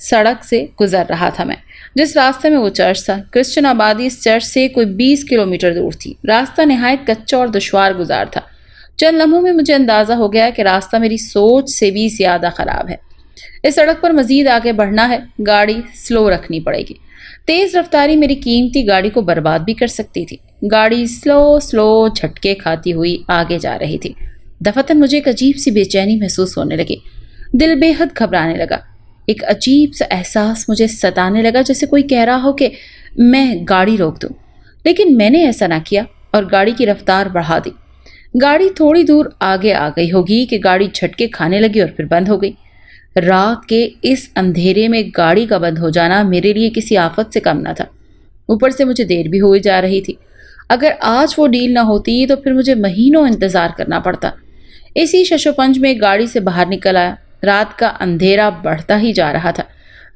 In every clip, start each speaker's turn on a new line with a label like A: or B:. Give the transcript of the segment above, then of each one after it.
A: سڑک سے گزر رہا تھا میں، جس راستے میں وہ چرچ تھا۔ کرسچن آبادی اس چرچ سے کوئی 20 کلومیٹر دور تھی۔ راستہ نہایت کچا اور دشوار گزار تھا۔ چند لمحوں میں مجھے اندازہ ہو گیا کہ راستہ میری سوچ سے بھی زیادہ خراب ہے۔ اس سڑک پر مزید آگے بڑھنا ہے، گاڑی سلو رکھنی پڑے گی۔ تیز رفتاری میری قیمتی گاڑی کو برباد بھی کر سکتی تھی۔ گاڑی سلو جھٹکے کھاتی ہوئی آگے جا رہی تھی۔ دفعتاً مجھے ایک عجیب سی بے چینی محسوس ہونے لگی۔ دل بے حد گھبرانے لگا۔ ایک عجیب سا احساس مجھے ستانے لگا، جیسے کوئی کہہ رہا ہو کہ میں گاڑی روک دوں، لیکن میں نے ایسا نہ کیا اور گاڑی کی رفتار بڑھا دی۔ گاڑی تھوڑی دور آگے آ گئی ہوگی کہ گاڑی جھٹکے کھانے لگی اور پھر بند ہو گئی۔ رات کے اس اندھیرے میں گاڑی کا بند ہو جانا میرے لیے کسی آفت سے کم نہ تھا۔ اوپر سے مجھے دیر بھی ہوئی جا رہی تھی۔ اگر آج وہ ڈیل نہ ہوتی تو پھر مجھے مہینوں انتظار کرنا پڑتا۔ اسی شش و پنج میں گاڑی سے باہر نکل آیا۔ رات کا اندھیرا بڑھتا ہی جا رہا تھا۔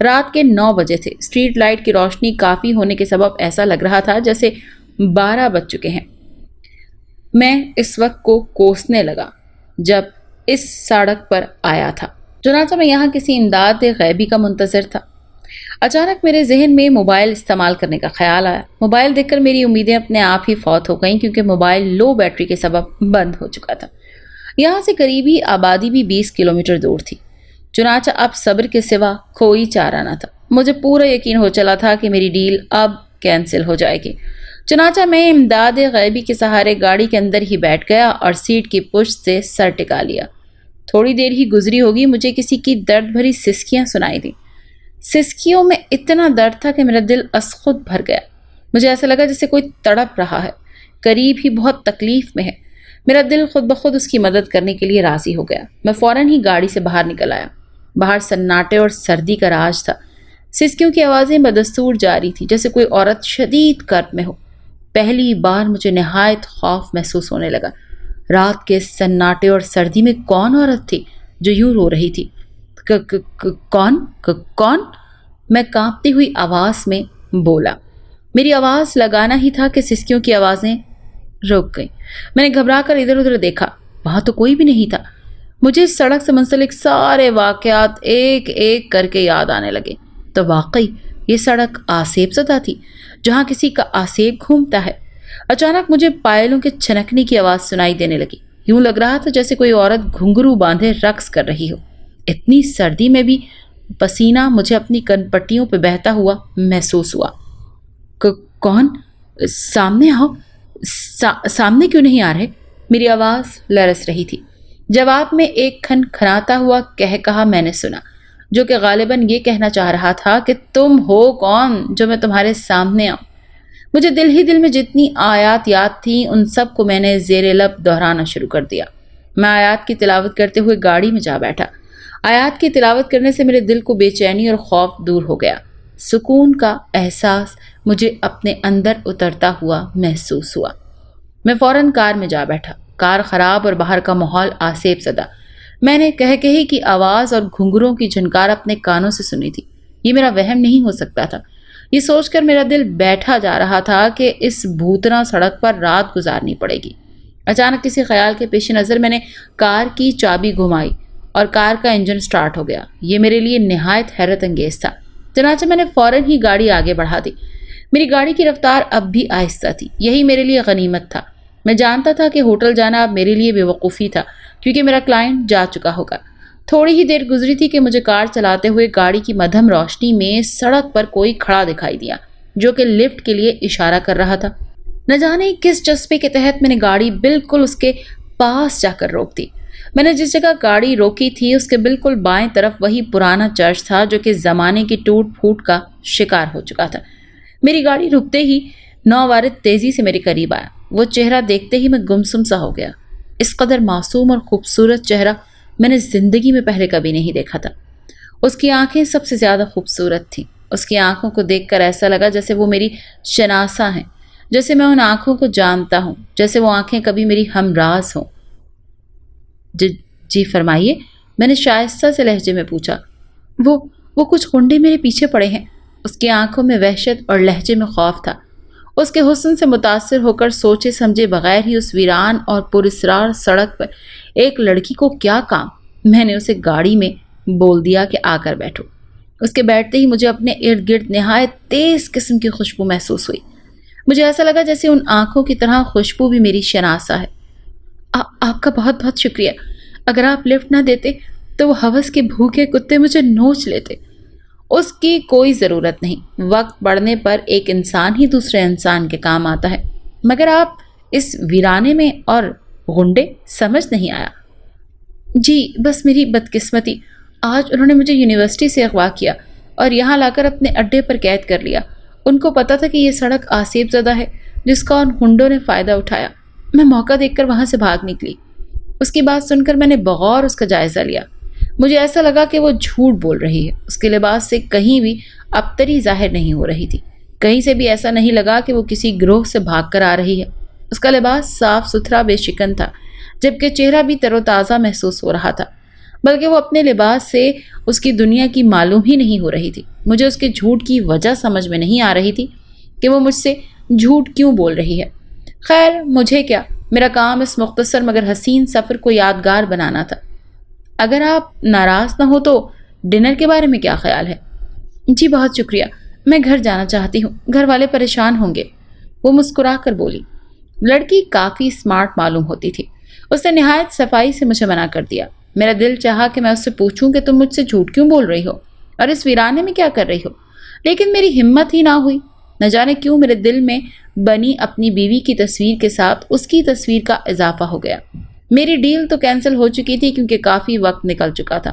A: رات کے 9 بجے تھے۔ اسٹریٹ لائٹ کی روشنی کافی ہونے کے سبب ایسا لگ رہا تھا جیسے 12 بج چکے ہیں۔ میں اس وقت کو کوسنے لگا جب اس سڑک پر آیا تھا، چنانچہ میں یہاں کسی امداد غیبی کا منتظر تھا۔ اچانک میرے ذہن میں موبائل استعمال کرنے کا خیال آیا۔ موبائل دیکھ کر میری امیدیں اپنے آپ ہی فوت ہو گئیں، کیونکہ موبائل لو بیٹری کے سبب بند ہو چکا تھا۔ یہاں سے قریبی آبادی بھی 20 کلومیٹر دور تھی۔ چنانچہ اب صبر کے سوا کوئی چارہ نہ تھا۔ مجھے پورا یقین ہو چلا تھا کہ میری ڈیل اب کینسل ہو جائے گی۔ چنانچہ میں امداد غیبی کے سہارے گاڑی کے اندر ہی بیٹھ گیا اور سیٹ کی پشت سے سر ٹکا لیا۔ تھوڑی دیر ہی گزری ہوگی، مجھے کسی کی درد بھری سسکیاں سنائی دیں۔ سسکیوں میں اتنا درد تھا کہ میرا دل از خود بھر گیا۔ مجھے ایسا لگا جیسے کوئی تڑپ رہا ہے، قریب ہی بہت تکلیف میں ہے۔ میرا دل خود بخود اس کی مدد کرنے کے لیے راضی ہو گیا۔ میں فوراً ہی گاڑی سے باہر نکل آیا۔ باہر سناٹے اور سردی کا راج تھا۔ سسکیوں کی آوازیں بدستور جاری تھی، جیسے کوئی عورت شدید کرب میں ہو۔ پہلی بار مجھے نہایت خوف محسوس ہونے لگا۔ رات کے سناٹے اور سردی میں کون عورت تھی جو یوں رو رہی تھی؟ کون؟ میں کانپتی ہوئی آواز میں بولا۔ میری آواز لگانا ہی تھا کہ سسکیوں کی آوازیں رک گئیں۔ میں نے گھبرا کر ادھر ادھر دیکھا، وہاں تو کوئی بھی نہیں تھا۔ مجھے اس سڑک سے منسلک سارے واقعات ایک ایک کر کے یاد آنے لگے۔ تو واقعی یہ سڑک آسیب زدہ تھی، جہاں کسی کا آسیب گھومتا ہے۔ اچانک مجھے پائلوں کے چھنکنے کی آواز سنائی دینے لگی۔ یوں لگ رہا تھا جیسے کوئی عورت گھنگرو باندھے رقص کر رہی ہو۔ اتنی سردی میں بھی پسینہ مجھے اپنی کن پٹیوں پہ بہتا ہوا محسوس ہوا۔ کون؟ سامنے آؤ۔ سامنے کیوں نہیں آ رہے؟ میری آواز لرز رہی تھی۔ جواب میں ایک کھنکھناتا ہوا کہا میں نے سنا، جو کہ غالباً یہ کہنا چاہ رہا تھا کہ تم ہو کون جو میں تمہارے سامنے آؤں۔ مجھے دل ہی دل میں جتنی آیات یاد تھیں ان سب کو میں نے زیر لب دہرانا شروع کر دیا۔ میں آیات کی تلاوت کرتے ہوئے گاڑی میں جا بیٹھا۔ آیات کی تلاوت کرنے سے میرے دل کو بے چینی اور خوف دور ہو گیا۔ سکون کا احساس مجھے اپنے اندر اترتا ہوا محسوس ہوا۔ میں فوراً کار میں جا بیٹھا۔ کار خراب اور باہر کا ماحول آسیب زدہ۔ میں نے کہی کی آواز اور گھنگروں کی جھنکار اپنے کانوں سے سنی تھی۔ یہ میرا وہم نہیں ہو سکتا تھا۔ یہ سوچ کر میرا دل بیٹھا جا رہا تھا کہ اس بھوتنا سڑک پر رات گزارنی پڑے گی۔ اچانک کسی خیال کے پیش نظر میں نے کار کی چابی گھمائی اور کار کا انجن سٹارٹ ہو گیا۔ یہ میرے لیے نہایت حیرت انگیز تھا۔ چنانچہ میں نے فوراً ہی گاڑی آگے بڑھا دی۔ میری گاڑی کی رفتار اب بھی آہستہ تھی۔ یہی میرے لیے غنیمت تھا۔ میں جانتا تھا کہ ہوٹل جانا اب میرے لیے بے وقوفی تھا، کیونکہ میرا کلائنٹ جا چکا ہوگا۔ تھوڑی ہی دیر گزری تھی کہ مجھے کار چلاتے ہوئے گاڑی کی مدھم روشنی میں سڑک پر کوئی کھڑا دکھائی دیا، جو کہ لفٹ کے لیے اشارہ کر رہا تھا۔ نہ جانے کس جذبے کے تحت میں نے گاڑی بالکل اس کے پاس جا کر روک دی۔ میں نے جس جگہ گاڑی روکی تھی اس کے بالکل بائیں طرف وہی پرانا چرچ تھا جو کہ زمانے کی ٹوٹ پھوٹ کا شکار ہو چکا تھا۔ میری گاڑی رکتے ہی نووارد تیزی سے میرے قریب آیا۔ وہ چہرہ دیکھتے ہی میں گمسم سا ہو گیا۔ اس قدر معصوم اور خوبصورت چہرہ میں نے زندگی میں پہلے کبھی نہیں دیکھا تھا۔ اس کی آنکھیں سب سے زیادہ خوبصورت تھیں۔ اس کی آنکھوں کو دیکھ کر ایسا لگا جیسے وہ میری شناسا ہیں، جیسے میں ان آنکھوں کو جانتا ہوں، جیسے وہ آنکھیں کبھی میری ہمراز ہوں۔ جی فرمائیے، میں نے شائستہ سے لہجے میں پوچھا۔ وہ کچھ غنڈے میرے پیچھے پڑے ہیں۔ اس کی آنکھوں میں وحشت اور لہجے میں خوف تھا۔ اس کے حسن سے متاثر ہو کر سوچے سمجھے بغیر ہی اس ویران اور پراسرار سڑک پر ایک لڑکی کو کیا کام؟ میں نے اسے گاڑی میں بول دیا کہ آ کر بیٹھو۔ اس کے بیٹھتے ہی مجھے اپنے ارد گرد نہایت تیز قسم کی خوشبو محسوس ہوئی۔ مجھے ایسا لگا جیسے ان آنکھوں کی طرح خوشبو بھی میری شناسا ہے۔ آپ کا بہت بہت شکریہ۔ اگر آپ لفٹ نہ دیتے تو وہ ہوس کے بھوکے کتے مجھے نوچ لیتے۔ اس کی کوئی ضرورت نہیں، وقت پڑنے پر ایک انسان ہی دوسرے انسان کے کام آتا ہے، مگر آپ اس ویرانے میں اور غنڈے سمجھ نہیں آیا۔ جی بس میری بدقسمتی، آج انہوں نے مجھے یونیورسٹی سے اغوا کیا اور یہاں لا کر اپنے اڈے پر قید کر لیا۔ ان کو پتا تھا کہ یہ سڑک آسیب زدہ ہے جس کا ان ہنڈوں نے فائدہ اٹھایا۔ میں موقع دیکھ کر وہاں سے بھاگ نکلی۔ اس کی بات سن کر میں نے بغور اس کا جائزہ لیا۔ مجھے ایسا لگا کہ وہ جھوٹ بول رہی ہے۔ اس کے لباس سے کہیں بھی ابتری ظاہر نہیں ہو رہی تھی، کہیں سے بھی ایسا نہیں لگا کہ وہ کسی گروہ سے بھاگ کر آ رہی ہے۔ اس کا لباس صاف ستھرا بے شکن تھا، جبکہ چہرہ بھی تر و تازہ محسوس ہو رہا تھا، بلکہ وہ اپنے لباس سے اس کی دنیا کی معلوم ہی نہیں ہو رہی تھی۔ مجھے اس کے جھوٹ کی وجہ سمجھ میں نہیں آ رہی تھی کہ وہ مجھ سے جھوٹ کیوں بول رہی ہے۔ خیر مجھے کیا، میرا کام اس مختصر مگر حسین سفر کو یادگار بنانا تھا۔ اگر آپ ناراض نہ ہو تو ڈنر کے بارے میں کیا خیال ہے؟ جی بہت شکریہ، میں گھر جانا چاہتی ہوں، گھر والے پریشان ہوں گے، وہ مسکرا کر بولی۔ لڑکی کافی اسمارٹ معلوم ہوتی تھی۔ اس نے نہایت صفائی سے مجھے منع کر دیا۔ میرا دل چاہا کہ میں اس سے پوچھوں کہ تم مجھ سے جھوٹ کیوں بول رہی ہو اور اس ویرانے میں کیا کر رہی ہو، لیکن میری ہمت ہی نہ ہوئی۔ نہ جانے کیوں میرے دل میں بنی اپنی بیوی کی تصویر کے ساتھ اس کی تصویر کا اضافہ ہو گیا۔ میری ڈیل تو کینسل ہو چکی تھی کیونکہ کافی وقت نکل چکا تھا،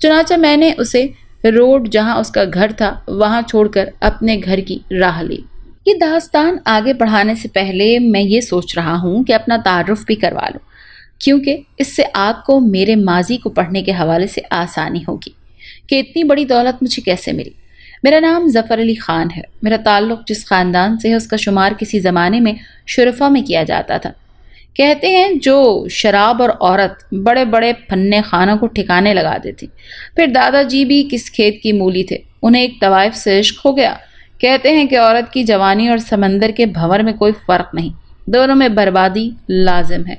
A: چنانچہ میں نے اسے روڈ جہاں اس کا گھر تھا وہاں چھوڑ کر اپنے گھر کی راہ لی۔ یہ داستان آگے بڑھانے سے پہلے میں یہ سوچ رہا ہوں کہ اپنا تعارف بھی کروا لوں، کیونکہ اس سے آپ کو میرے ماضی کو پڑھنے کے حوالے سے آسانی ہوگی کہ اتنی بڑی دولت مجھے کیسے ملی۔ میرا نام ظفر علی خان ہے۔ میرا تعلق جس خاندان سے ہے اس کا شمار کسی زمانے میں شرفا میں کیا جاتا تھا۔ کہتے ہیں جو شراب اور عورت بڑے بڑے فنے خانوں کو ٹھکانے لگا دیتی۔ پھر دادا جی بھی کس کھیت کی مولی تھے، انہیں ایک طوائف سے عشق ہو گیا۔ کہتے ہیں کہ عورت کی جوانی اور سمندر کے بھنور میں کوئی فرق نہیں، دونوں میں بربادی لازم ہے۔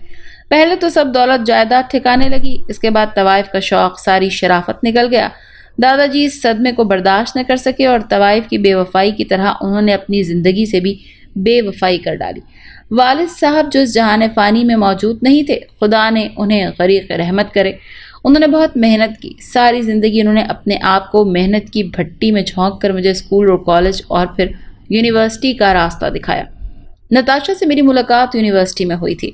A: پہلے تو سب دولت جائیداد ٹھکانے لگی، اس کے بعد طوائف کا شوق ساری شرافت نکل گیا۔ دادا جی اس صدمے کو برداشت نہ کر سکے اور طوائف کی بے وفائی کی طرح انہوں نے اپنی زندگی سے بھی بے وفائی کر ڈالی۔ والد صاحب جو اس جہان فانی میں موجود نہیں تھے، خدا نے انہیں غریق رحمت کرے۔ انہوں نے بہت محنت کی، ساری زندگی انہوں نے اپنے آپ کو محنت کی بھٹی میں جھونک کر مجھے اسکول اور کالج اور پھر یونیورسٹی کا راستہ دکھایا۔ نتاشا سے میری ملاقات یونیورسٹی میں ہوئی تھی،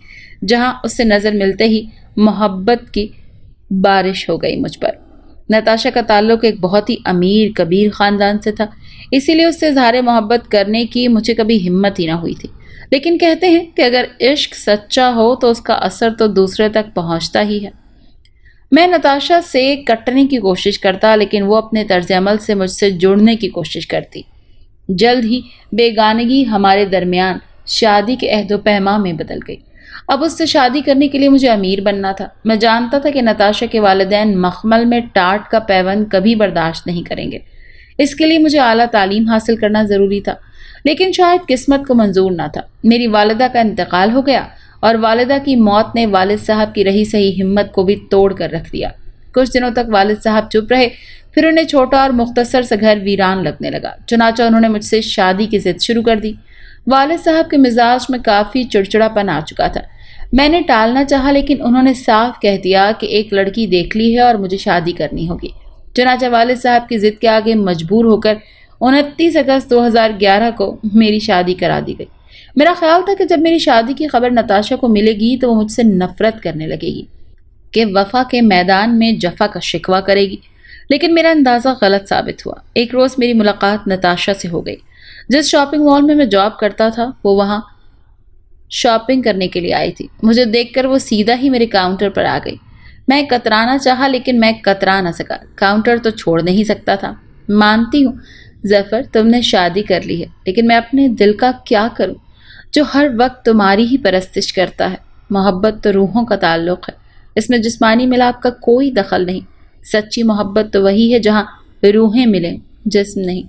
A: جہاں اس سے نظر ملتے ہی محبت کی بارش ہو گئی مجھ پر۔ نتاشا کا تعلق ایک بہت ہی امیر کبیر خاندان سے تھا، اسی لیے اس سے اظہار محبت کرنے کی مجھے کبھی ہمت ہی نہ ہوئی تھی۔ لیکن کہتے ہیں کہ اگر عشق سچا ہو تو اس کا اثر تو دوسرے تک پہنچتا ہی ہے۔ میں نتاشا سے کٹنے کی کوشش کرتا، لیکن وہ اپنے طرز عمل سے مجھ سے جڑنے کی کوشش کرتی۔ جلد ہی بیگانگی ہمارے درمیان شادی کے عہد و پیمان میں بدل گئی۔ اب اس سے شادی کرنے کے لیے مجھے امیر بننا تھا۔ میں جانتا تھا کہ نتاشا کے والدین مخمل میں ٹاٹ کا پیوند کبھی برداشت نہیں کریں گے۔ اس کے لیے مجھے اعلیٰ تعلیم حاصل کرنا ضروری تھا، لیکن شاید قسمت کو منظور نہ تھا۔ میری والدہ کا انتقال ہو گیا اور والدہ کی موت نے والد صاحب کی رہی سہی ہمت کو بھی توڑ کر رکھ دیا۔ کچھ دنوں تک والد صاحب چپ رہے، پھر انہیں چھوٹا اور مختصر سا گھر ویران لگنے لگا، چنانچہ انہوں نے مجھ سے شادی کی ضد شروع کر دی۔ والد صاحب کے مزاج میں کافی چڑچڑا پن آ چکا تھا۔ میں نے ٹالنا چاہا، لیکن انہوں نے صاف کہہ دیا کہ ایک لڑکی دیکھ لی ہے اور مجھے شادی کرنی ہوگی۔ چنانچہ والد صاحب کی ضد کے آگے مجبور ہو کر 29 اگست 2011 کو میری شادی کرا دی گئی۔ میرا خیال تھا کہ جب میری شادی کی خبر نتاشا کو ملے گی تو وہ مجھ سے نفرت کرنے لگے گی، کہ وفا کے میدان میں جفا کا شکوہ کرے گی، لیکن میرا اندازہ غلط ثابت ہوا۔ ایک روز میری ملاقات نتاشا سے ہو گئی۔ جس شاپنگ مال میں جاب کرتا تھا وہ وہاں شاپنگ کرنے کے لیے آئی تھی۔ مجھے دیکھ کر وہ سیدھا ہی میرے کاؤنٹر پر آ گئی۔ میں کترانا چاہا، لیکن میں کترا نہ سکا، کاؤنٹر تو چھوڑ نہیں سکتا تھا۔ مانتی ہوں ظفر تم نے شادی کر لی ہے، لیکن میں اپنے دل کا کیا کروں جو ہر وقت تمہاری ہی پرستش کرتا ہے۔ محبت تو روحوں کا تعلق ہے، اس میں جسمانی ملاپ کا کوئی دخل نہیں۔ سچی محبت تو وہی ہے جہاں روحیں ملیں، جسم نہیں۔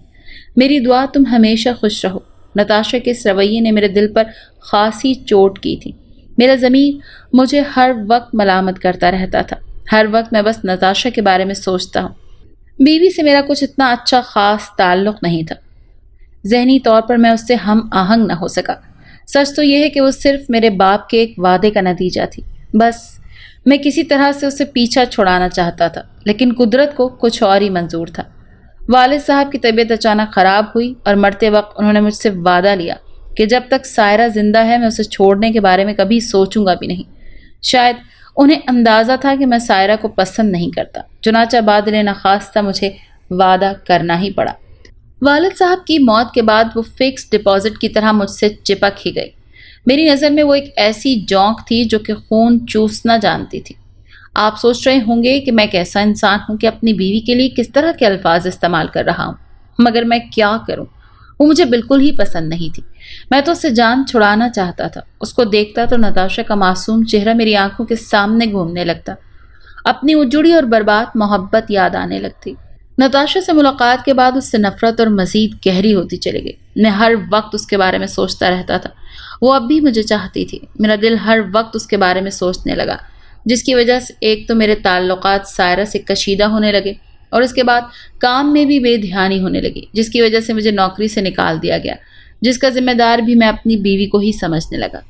A: میری دعا تم ہمیشہ خوش رہو۔ نتاشا کے اس رویے نے میرے دل پر خاصی چوٹ کی تھی۔ میرا ضمیر مجھے ہر وقت ملامت کرتا رہتا تھا۔ ہر وقت میں بس نتاشا کے بارے میں سوچتا ہوں۔ بیوی سے میرا کچھ اتنا اچھا خاص تعلق نہیں تھا، ذہنی طور پر میں اس سے ہم آہنگ نہ ہو سکا۔ سچ تو یہ ہے کہ وہ صرف میرے باپ کے ایک وعدے کا نتیجہ تھی۔ بس میں کسی طرح سے اسے پیچھا چھڑانا چاہتا تھا، لیکن قدرت کو کچھ اور ہی منظور تھا۔ والد صاحب کی طبیعت اچانک خراب ہوئی اور مرتے وقت انہوں نے مجھ سے وعدہ لیا کہ جب تک سائرہ زندہ ہے میں اسے چھوڑنے کے بارے میں کبھی سوچوں گا بھی نہیں۔ شاید انہیں اندازہ تھا کہ میں سائرہ کو پسند نہیں کرتا، چنانچہ بادل نخواستہ مجھے وعدہ کرنا ہی پڑا۔ والد صاحب کی موت کے بعد وہ فکس ڈپازٹ کی طرح مجھ سے چپک ہی گئی۔ میری نظر میں وہ ایک ایسی جونک تھی جو کہ خون چوسنا جانتی تھی۔ آپ سوچ رہے ہوں گے کہ میں ایک ایسا انسان ہوں کہ اپنی بیوی کے لیے کس طرح کے الفاظ استعمال کر رہا ہوں، مگر میں کیا کروں؟ وہ مجھے بالکل ہی پسند نہیں تھی۔ میں تو اس سے جان چھڑانا چاہتا تھا۔ اس کو دیکھتا تو نتاشا کا معصوم چہرہ میری آنکھوں کے سامنے گھومنے لگتا، اپنی اجڑی اور برباد محبت یاد آنے لگتی۔ نتاشا سے ملاقات کے بعد اس سے نفرت اور مزید گہری ہوتی چلی گئی۔ میں ہر وقت اس کے بارے میں سوچتا رہتا تھا۔ وہ اب بھی مجھے چاہتی تھی۔ میرا دل ہر وقت اس کے بارے میں سوچنے لگا، جس کی وجہ سے ایک تو میرے تعلقات سائرہ سے کشیدہ ہونے لگے اور اس کے بعد کام میں بھی بے دھیانی ہونے لگی، جس کی وجہ سے مجھے نوکری سے نکال دیا گیا، جس کا ذمہ دار بھی میں اپنی بیوی کو ہی سمجھنے لگا۔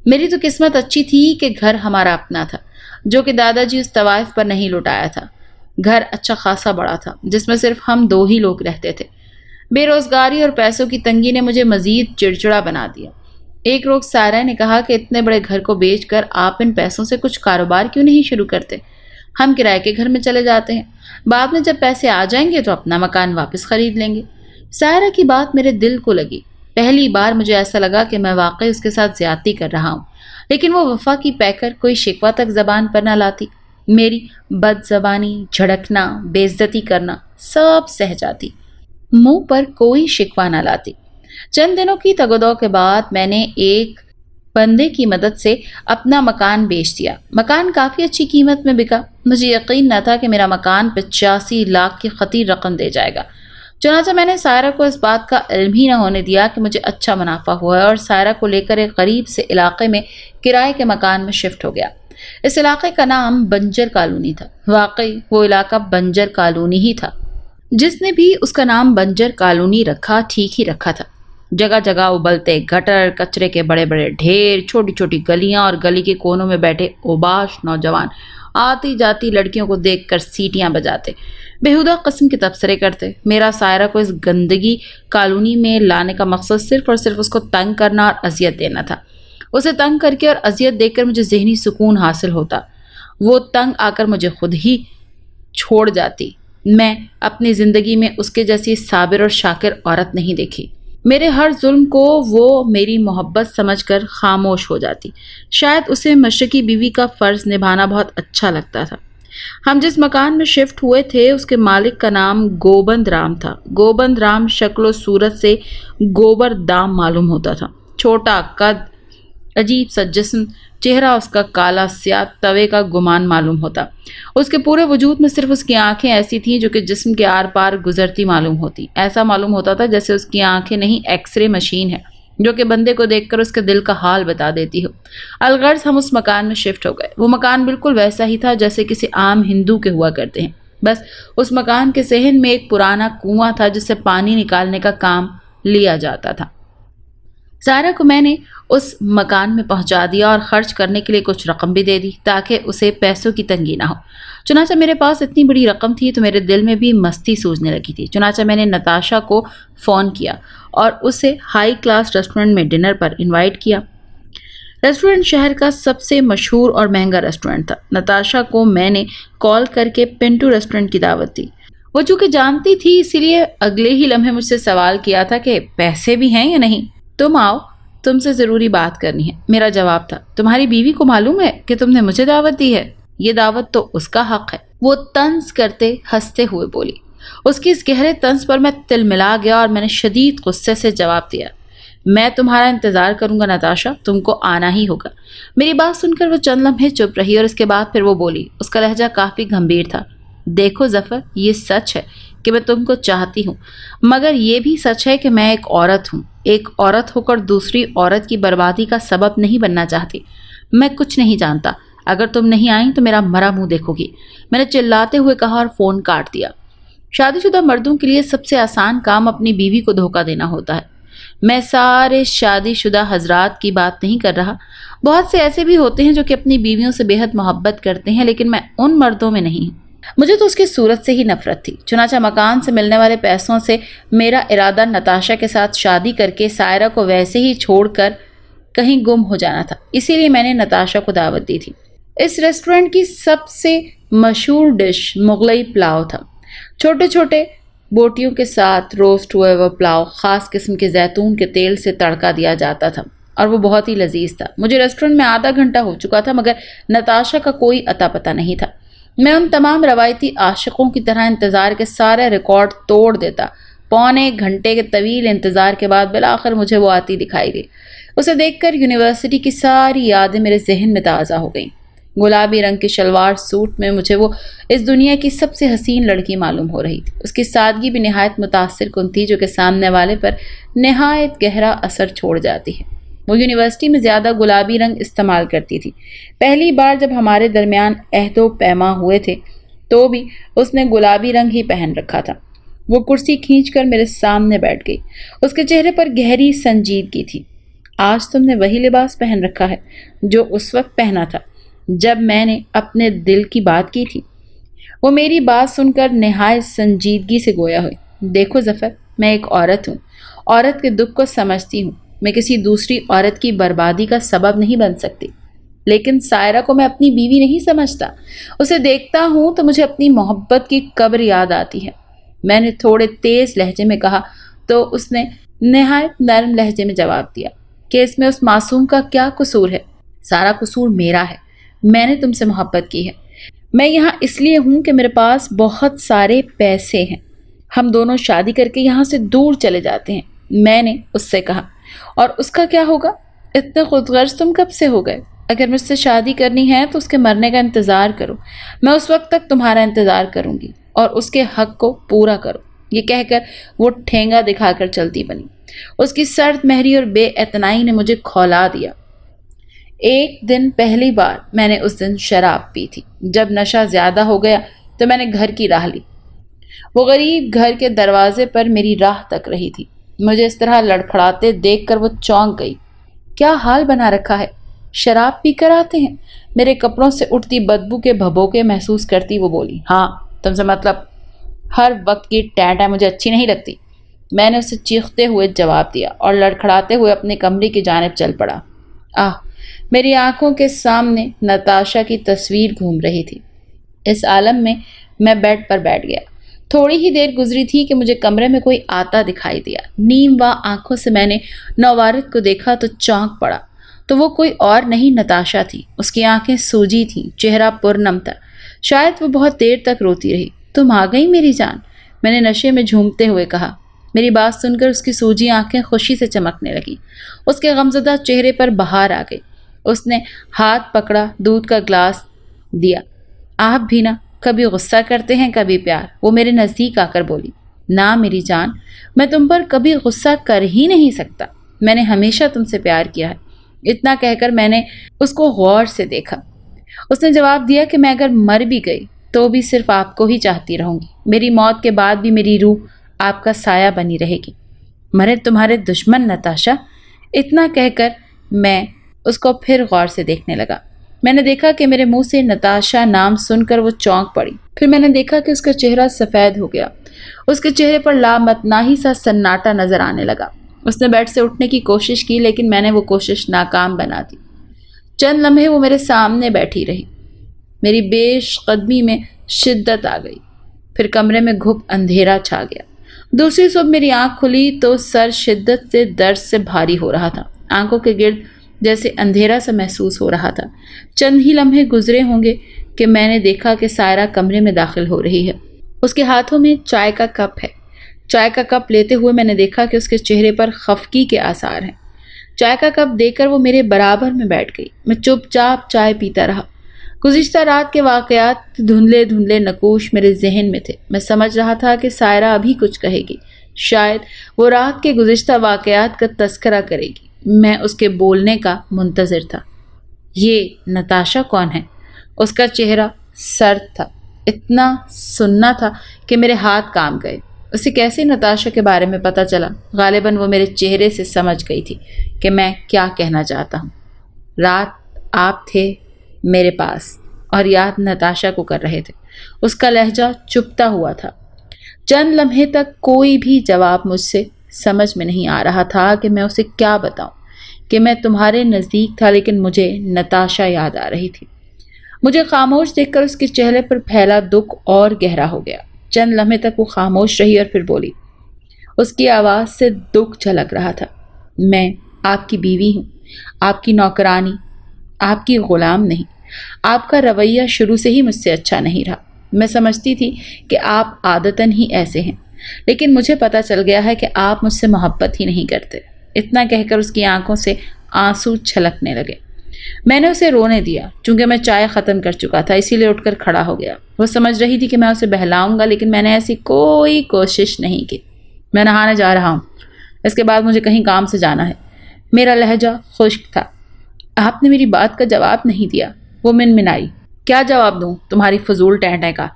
A: میری تو قسمت اچھی تھی کہ گھر ہمارا اپنا تھا، جو کہ دادا جی اس طوائف پر نہیں لٹایا تھا۔ گھر اچھا خاصا بڑا تھا، جس میں صرف ہم دو ہی لوگ رہتے تھے۔ بے روزگاری اور پیسوں کی تنگی نے مجھے مزید چڑچڑا بنا دیا۔ ایک روز سائرہ نے کہا کہ اتنے بڑے گھر کو بیچ کر آپ ان پیسوں سے کچھ کاروبار کیوں نہیں شروع کرتے؟ ہم کرائے کے گھر میں چلے جاتے ہیں، بعد میں جب پیسے آ جائیں گے تو اپنا مکان واپس خرید لیں گے۔ سائرہ کی بات میرے دل کو لگی۔ پہلی بار مجھے ایسا لگا کہ میں واقعی اس کے ساتھ زیادتی کر رہا ہوں، لیکن وہ وفا کی پیکر کوئی شکوہ تک زبان پر نہ لاتی۔ میری بد زبانی، جھڑکنا، بے عزتی کرنا سب سہ جاتی، منہ پر کوئی شکوہ نہ لاتی۔ چند دنوں کی تگ و دو کے بعد میں نے ایک بندے کی مدد سے اپنا مکان بیچ دیا۔ مکان کافی اچھی قیمت میں بکا۔ مجھے یقین نہ تھا کہ میرا مکان 85 لاکھ کی خطیر رقم دے جائے گا۔ چنانچہ میں نے سائرہ کو اس بات کا علم ہی نہ ہونے دیا کہ مجھے اچھا منافع ہوا ہے اور سائرہ کو لے کر ایک قریب سے علاقے میں کرائے کے مکان میں شفٹ ہو گیا۔ اس علاقے کا نام بنجر کالونی تھا۔ واقعی وہ علاقہ بنجر کالونی ہی تھا۔ جس نے بھی اس کا نام بنجر کالونی رکھا ٹھیک ہی رکھا تھا۔ جگہ جگہ ابلتے گٹر، کچرے کے بڑے بڑے ڈھیر، چھوٹی چھوٹی گلیاں اور گلی کے کونوں میں بیٹھے اوباش نوجوان آتی جاتی لڑکیوں کو دیکھ کر سیٹیاں بجاتے، بےہودہ قسم کے تبصرے کرتے۔ میرا سائرہ کو اس گندگی کالونی میں لانے کا مقصد صرف اور صرف اس کو تنگ کرنا اور اذیت دینا تھا۔ اسے تنگ کر کے اور اذیت دے کر مجھے ذہنی سکون حاصل ہوتا۔ وہ تنگ آ کر مجھے خود ہی چھوڑ جاتی۔ میں اپنی زندگی میں اس کے جیسی صابر اور شاکر عورت نہیں دیکھی۔ میرے ہر ظلم کو وہ میری محبت سمجھ کر خاموش ہو جاتی۔ شاید اسے مشرقی بیوی کا فرض نبھانا بہت اچھا لگتا تھا۔ ہم جس مکان میں شفٹ ہوئے تھے اس کے مالک کا نام گوبند رام تھا۔ گوبند رام شکل و صورت سے گوبر دام معلوم ہوتا تھا۔ چھوٹا قد، عجیب سا جسم، چہرہ اس کا کالا سیاہ توے کا گمان معلوم ہوتا۔ اس کے پورے وجود میں صرف اس کی آنکھیں ایسی تھیں جو کہ جسم کے آر پار گزرتی معلوم ہوتی۔ ایسا معلوم ہوتا تھا جیسے اس کی آنکھیں نہیں، ایکس رے مشین ہے جو کہ بندے کو دیکھ کر اس کے دل کا حال بتا دیتی ہو۔ الغرض ہم اس مکان میں شفٹ ہو گئے۔ وہ مکان بالکل ویسا ہی تھا جیسے کسی عام ہندو کے ہوا کرتے ہیں، بس اس مکان کے صحن میں ایک پرانا کنواں تھا جس سے پانی نکالنے کا کام لیا جاتا تھا۔ سائرہ کو میں نے اس مکان میں پہنچا دیا اور خرچ کرنے کے لیے کچھ رقم بھی دے دی تاکہ اسے پیسوں کی تنگی نہ ہو۔ چنانچہ میرے پاس اتنی بڑی رقم تھی تو میرے دل میں بھی مستی سوزنے لگی تھی۔ چنانچہ میں نے نتاشا کو فون کیا اور اسے ہائی کلاس ریسٹورنٹ میں ڈنر پر انوائٹ کیا۔ ریسٹورنٹ شہر کا سب سے مشہور اور مہنگا ریسٹورنٹ تھا۔ نتاشا کو میں نے کال کر کے پنٹو ریسٹورنٹ کی دعوت دی۔ وہ چونکہ جانتی تھی اسی لیے اگلے ہی لمحے مجھ سے سوال کیا تھا کہ پیسے بھی ہیں یا نہیں؟ تم آؤ، تم سے ضروری بات کرنی ہے۔ میرا جواب تھا، تمہاری بیوی کو معلوم ہے کہ تم نے مجھے دعوت دی ہے؟ یہ دعوت تو اس کا حق ہے۔ وہ طنز کرتے ہنستے ہوئے بولی۔ اس کی اس گہرے طنز پر میں تل ملا گیا اور میں نے شدید غصے سے جواب دیا، میں تمہارا انتظار کروں گا نتاشا، تم کو آنا ہی ہوگا۔ میری بات سن کر وہ چند لمحے چپ رہی اور اس کے بعد پھر وہ بولی۔ اس کا لہجہ کافی گمبھیر تھا، دیکھو ظفر، یہ سچ ہے کہ میں تم کو چاہتی ہوں، مگر یہ بھی سچ ہے کہ میں ایک عورت ہوں۔ ایک عورت ہو کر دوسری عورت کی بربادی کا سبب نہیں بننا چاہتی۔ میں کچھ نہیں جانتا، اگر تم نہیں آئیں تو میرا مرا منہ دیکھو گی، میں نے چلاتے ہوئے کہا اور فون کاٹ دیا۔ شادی شدہ مردوں کے لیے سب سے آسان کام اپنی بیوی کو دھوکہ دینا ہوتا ہے۔ میں سارے شادی شدہ حضرات کی بات نہیں کر رہا، بہت سے ایسے بھی ہوتے ہیں جو کہ اپنی بیویوں سے بے حد محبت کرتے ہیں، لیکن میں ان مردوں میں نہیں ہوں۔ مجھے تو اس کی صورت سے ہی نفرت تھی، چنانچہ مکان سے ملنے والے پیسوں سے میرا ارادہ نتاشا کے ساتھ شادی کر کے سائرہ کو ویسے ہی چھوڑ کر کہیں گم ہو جانا تھا، اسی لیے میں نے نتاشا کو دعوت دی تھی۔ اس ریسٹورنٹ کی سب سے مشہور ڈش مغلئی پلاؤ تھا۔ چھوٹے چھوٹے بوٹیوں کے ساتھ روسٹ ہوئے وہ پلاؤ خاص قسم کے زیتون کے تیل سے تڑکا دیا جاتا تھا اور وہ بہت ہی لذیذ تھا۔ مجھے ریسٹورنٹ میں آدھا گھنٹہ ہو چکا تھا مگر نتاشا کا کوئی اتا پتہ نہیں تھا۔ میں ان تمام روایتی عاشقوں کی طرح انتظار کے سارے ریکارڈ توڑ دیتا۔ پونے ایک گھنٹے کے طویل انتظار کے بعد بالآخر مجھے وہ آتی دکھائی دی۔ اسے دیکھ کر یونیورسٹی کی ساری یادیں میرے ذہن میں تازہ ہو گئیں۔ گلابی رنگ کے شلوار سوٹ میں مجھے وہ اس دنیا کی سب سے حسین لڑکی معلوم ہو رہی تھی۔ اس کی سادگی بھی نہایت متاثر کن تھی جو کہ سامنے والے پر نہایت گہرا اثر چھوڑ جاتی ہے۔ وہ یونیورسٹی میں زیادہ گلابی رنگ استعمال کرتی تھی۔ پہلی بار جب ہمارے درمیان عہد و پیما ہوئے تھے تو بھی اس نے گلابی رنگ ہی پہن رکھا تھا۔ وہ کرسی کھینچ کر میرے سامنے بیٹھ گئی۔ اس کے چہرے پر گہری سنجیدگی تھی۔ آج تم نے وہی لباس پہن رکھا ہے جو اس وقت پہنا تھا جب میں نے اپنے دل کی بات کی تھی۔ وہ میری بات سن کر نہایت سنجیدگی سے گویا ہوئی۔ دیکھو ظفر، میں ایک عورت ہوں، عورت کے دکھ کو سمجھتی ہوں۔ میں کسی دوسری عورت کی بربادی کا سبب نہیں بن سکتی، لیکن سائرہ کو میں اپنی بیوی نہیں سمجھتا۔ اسے دیکھتا ہوں تو مجھے اپنی محبت کی قبر یاد آتی ہے۔ میں نے تھوڑے تیز لہجے میں کہا تو اس نے نہایت نرم لہجے میں جواب دیا کہ اس میں اس معصوم کا کیا قصور ہے؟ سارا قصور میرا ہے۔ میں نے تم سے محبت کی ہے۔ میں یہاں اس لیے ہوں کہ میرے پاس بہت سارے پیسے ہیں۔ ہم دونوں شادی کر کے یہاں سے دور چلے جاتے ہیں، میں نے اس سے کہا۔ اور اس کا کیا ہوگا؟ اتنے خود غرض تم کب سے ہو گئے؟ اگر مجھ سے شادی کرنی ہے تو اس کے مرنے کا انتظار کرو۔ میں اس وقت تک تمہارا انتظار کروں گی اور اس کے حق کو پورا کرو۔ یہ کہہ کر وہ ٹھینگا دکھا کر چلتی بنی۔ اس کی سرد مہری اور بے اعتنائی نے مجھے کھولا دیا۔ ایک دن پہلی بار میں نے اس دن شراب پی تھی۔ جب نشہ زیادہ ہو گیا تو میں نے گھر کی راہ لی۔ وہ غریب گھر کے دروازے پر میری راہ تک رہی تھی۔ مجھے اس طرح لڑکھڑاتے دیکھ کر وہ چونک گئی۔ کیا حال بنا رکھا ہے؟ شراب پی کر آتے ہیں؟ میرے کپڑوں سے اٹھتی بدبو کے بھبوکے محسوس کرتی وہ بولی۔ ہاں، تم سے مطلب؟ ہر وقت کی ٹینٹا مجھے اچھی نہیں لگتی۔ میں نے اسے چیختے ہوئے جواب دیا اور لڑکھڑاتے ہوئے اپنے کمرے کی جانب چل پڑا۔ میری آنکھوں کے سامنے نتاشا کی تصویر گھوم رہی تھی۔ اس عالم میں میں بیڈ پر بیٹھ گیا۔ تھوڑی ہی دیر گزری تھی کہ مجھے کمرے میں کوئی آتا دکھائی دیا۔ نیم وا آنکھوں سے میں نے نوارد کو دیکھا تو چونک پڑا۔ تو وہ کوئی اور نہیں نتاشا تھی۔ اس کی آنکھیں سوجی تھیں، چہرہ پرنم تھا۔ شاید وہ بہت دیر تک روتی رہی۔ تم آ گئی میری جان، میں نے نشے میں جھومتے ہوئے کہا۔ میری بات سن کر اس کی سوجی آنکھیں خوشی سے چمکنے لگیں۔ اس کے غمزدہ چہرے پر بہار آ گئی۔ اس نے ہاتھ پکڑا، دودھ کا گلاس دیا۔ آپ بھی نا، کبھی غصہ کرتے ہیں کبھی پیار، وہ میرے نزدیک آ کر بولی۔ نہ میری جان، میں تم پر کبھی غصہ کر ہی نہیں سکتا، میں نے ہمیشہ تم سے پیار کیا ہے۔ اتنا کہہ کر میں نے اس کو غور سے دیکھا۔ اس نے جواب دیا کہ میں اگر مر بھی گئی تو بھی صرف آپ کو ہی چاہتی رہوں گی۔ میری موت کے بعد بھی میری روح آپ کا سایہ بنی رہے گی۔ مرے تمہارے دشمن نتاشا۔ اتنا کہہ کر میں اس کو پھر غور سے دیکھنے لگا۔ میں نے دیکھا کہ میرے منہ سے نتاشا نام سن کر وہ چونک پڑی۔ پھر میں نے دیکھا کہ اس کا چہرہ سفید ہو گیا۔ اس کے چہرے پر لامتناہی سا سناٹا نظر آنے لگا۔ اس نے بیڈ سے اٹھنے کی کوشش کی لیکن میں نے وہ کوشش ناکام بنا دی۔ چند لمحے وہ میرے سامنے بیٹھی رہی۔ میری پیش قدمی میں شدت آ گئی۔ پھر کمرے میں گھپ اندھیرا چھا گیا۔ دوسری صبح میری آنکھ کھلی تو سر شدت سے درد سے بھاری ہو رہا تھا۔ آنکھوں کے گرد جیسے اندھیرا سا محسوس ہو رہا تھا۔ چند ہی لمحے گزرے ہوں گے کہ میں نے دیکھا کہ سائرہ کمرے میں داخل ہو رہی ہے۔ اس کے ہاتھوں میں چائے کا کپ ہے۔ چائے کا کپ لیتے ہوئے میں نے دیکھا کہ اس کے چہرے پر خفگی کے آثار ہیں۔ چائے کا کپ دے کر وہ میرے برابر میں بیٹھ گئی۔ میں چپ چاپ چائے پیتا رہا۔ گزشتہ رات کے واقعات دھندلے دھندلے نقوش میرے ذہن میں تھے۔ میں سمجھ رہا تھا کہ سائرہ ابھی کچھ کہے گی، شاید وہ رات کے گزشتہ واقعات کا تذکرہ کرے گی۔ میں اس کے بولنے کا منتظر تھا۔ یہ نتاشا کون ہے؟ اس کا چہرہ سرد تھا۔ اتنا سننا تھا کہ میرے ہاتھ کام گئے۔ اسے کیسے نتاشا کے بارے میں پتہ چلا؟ غالباً وہ میرے چہرے سے سمجھ گئی تھی کہ میں کیا کہنا چاہتا ہوں۔ رات آپ تھے میرے پاس اور یاد نتاشا کو کر رہے تھے۔ اس کا لہجہ چپتا ہوا تھا۔ چند لمحے تک کوئی بھی جواب مجھ سے سمجھ میں نہیں آ رہا تھا کہ میں اسے کیا بتاؤں کہ میں تمہارے نزدیک تھا، لیکن مجھے نتاشا یاد آ رہی تھی۔ مجھے خاموش دیکھ کر اس کے چہرے پر پھیلا دکھ اور گہرا ہو گیا۔ چند لمحے تک وہ خاموش رہی اور پھر بولی۔ اس کی آواز سے دکھ جھلک رہا تھا۔ میں آپ کی بیوی ہوں، آپ کی نوکرانی، آپ کی غلام نہیں۔ آپ کا رویہ شروع سے ہی مجھ سے اچھا نہیں رہا۔ میں سمجھتی تھی کہ آپ عادتاً ہی ایسے ہیں، لیکن مجھے پتہ چل گیا ہے کہ آپ مجھ سے محبت ہی نہیں کرتے۔ اتنا کہہ کر اس کی آنکھوں سے آنسو چھلکنے لگے۔ میں نے اسے رونے دیا۔ چونکہ میں چائے ختم کر چکا تھا، اسی لیے اٹھ کر کھڑا ہو گیا۔ وہ سمجھ رہی تھی کہ میں اسے بہلاؤں گا، لیکن میں نے ایسی کوئی کوشش نہیں کی۔ میں نہانے جا رہا ہوں، اس کے بعد مجھے کہیں کام سے جانا ہے۔ میرا لہجہ خشک تھا۔ آپ نے میری بات کا جواب نہیں دیا۔ وہ منمنائی۔ کیا جواب دوں تمہاری فضول ٹیں کا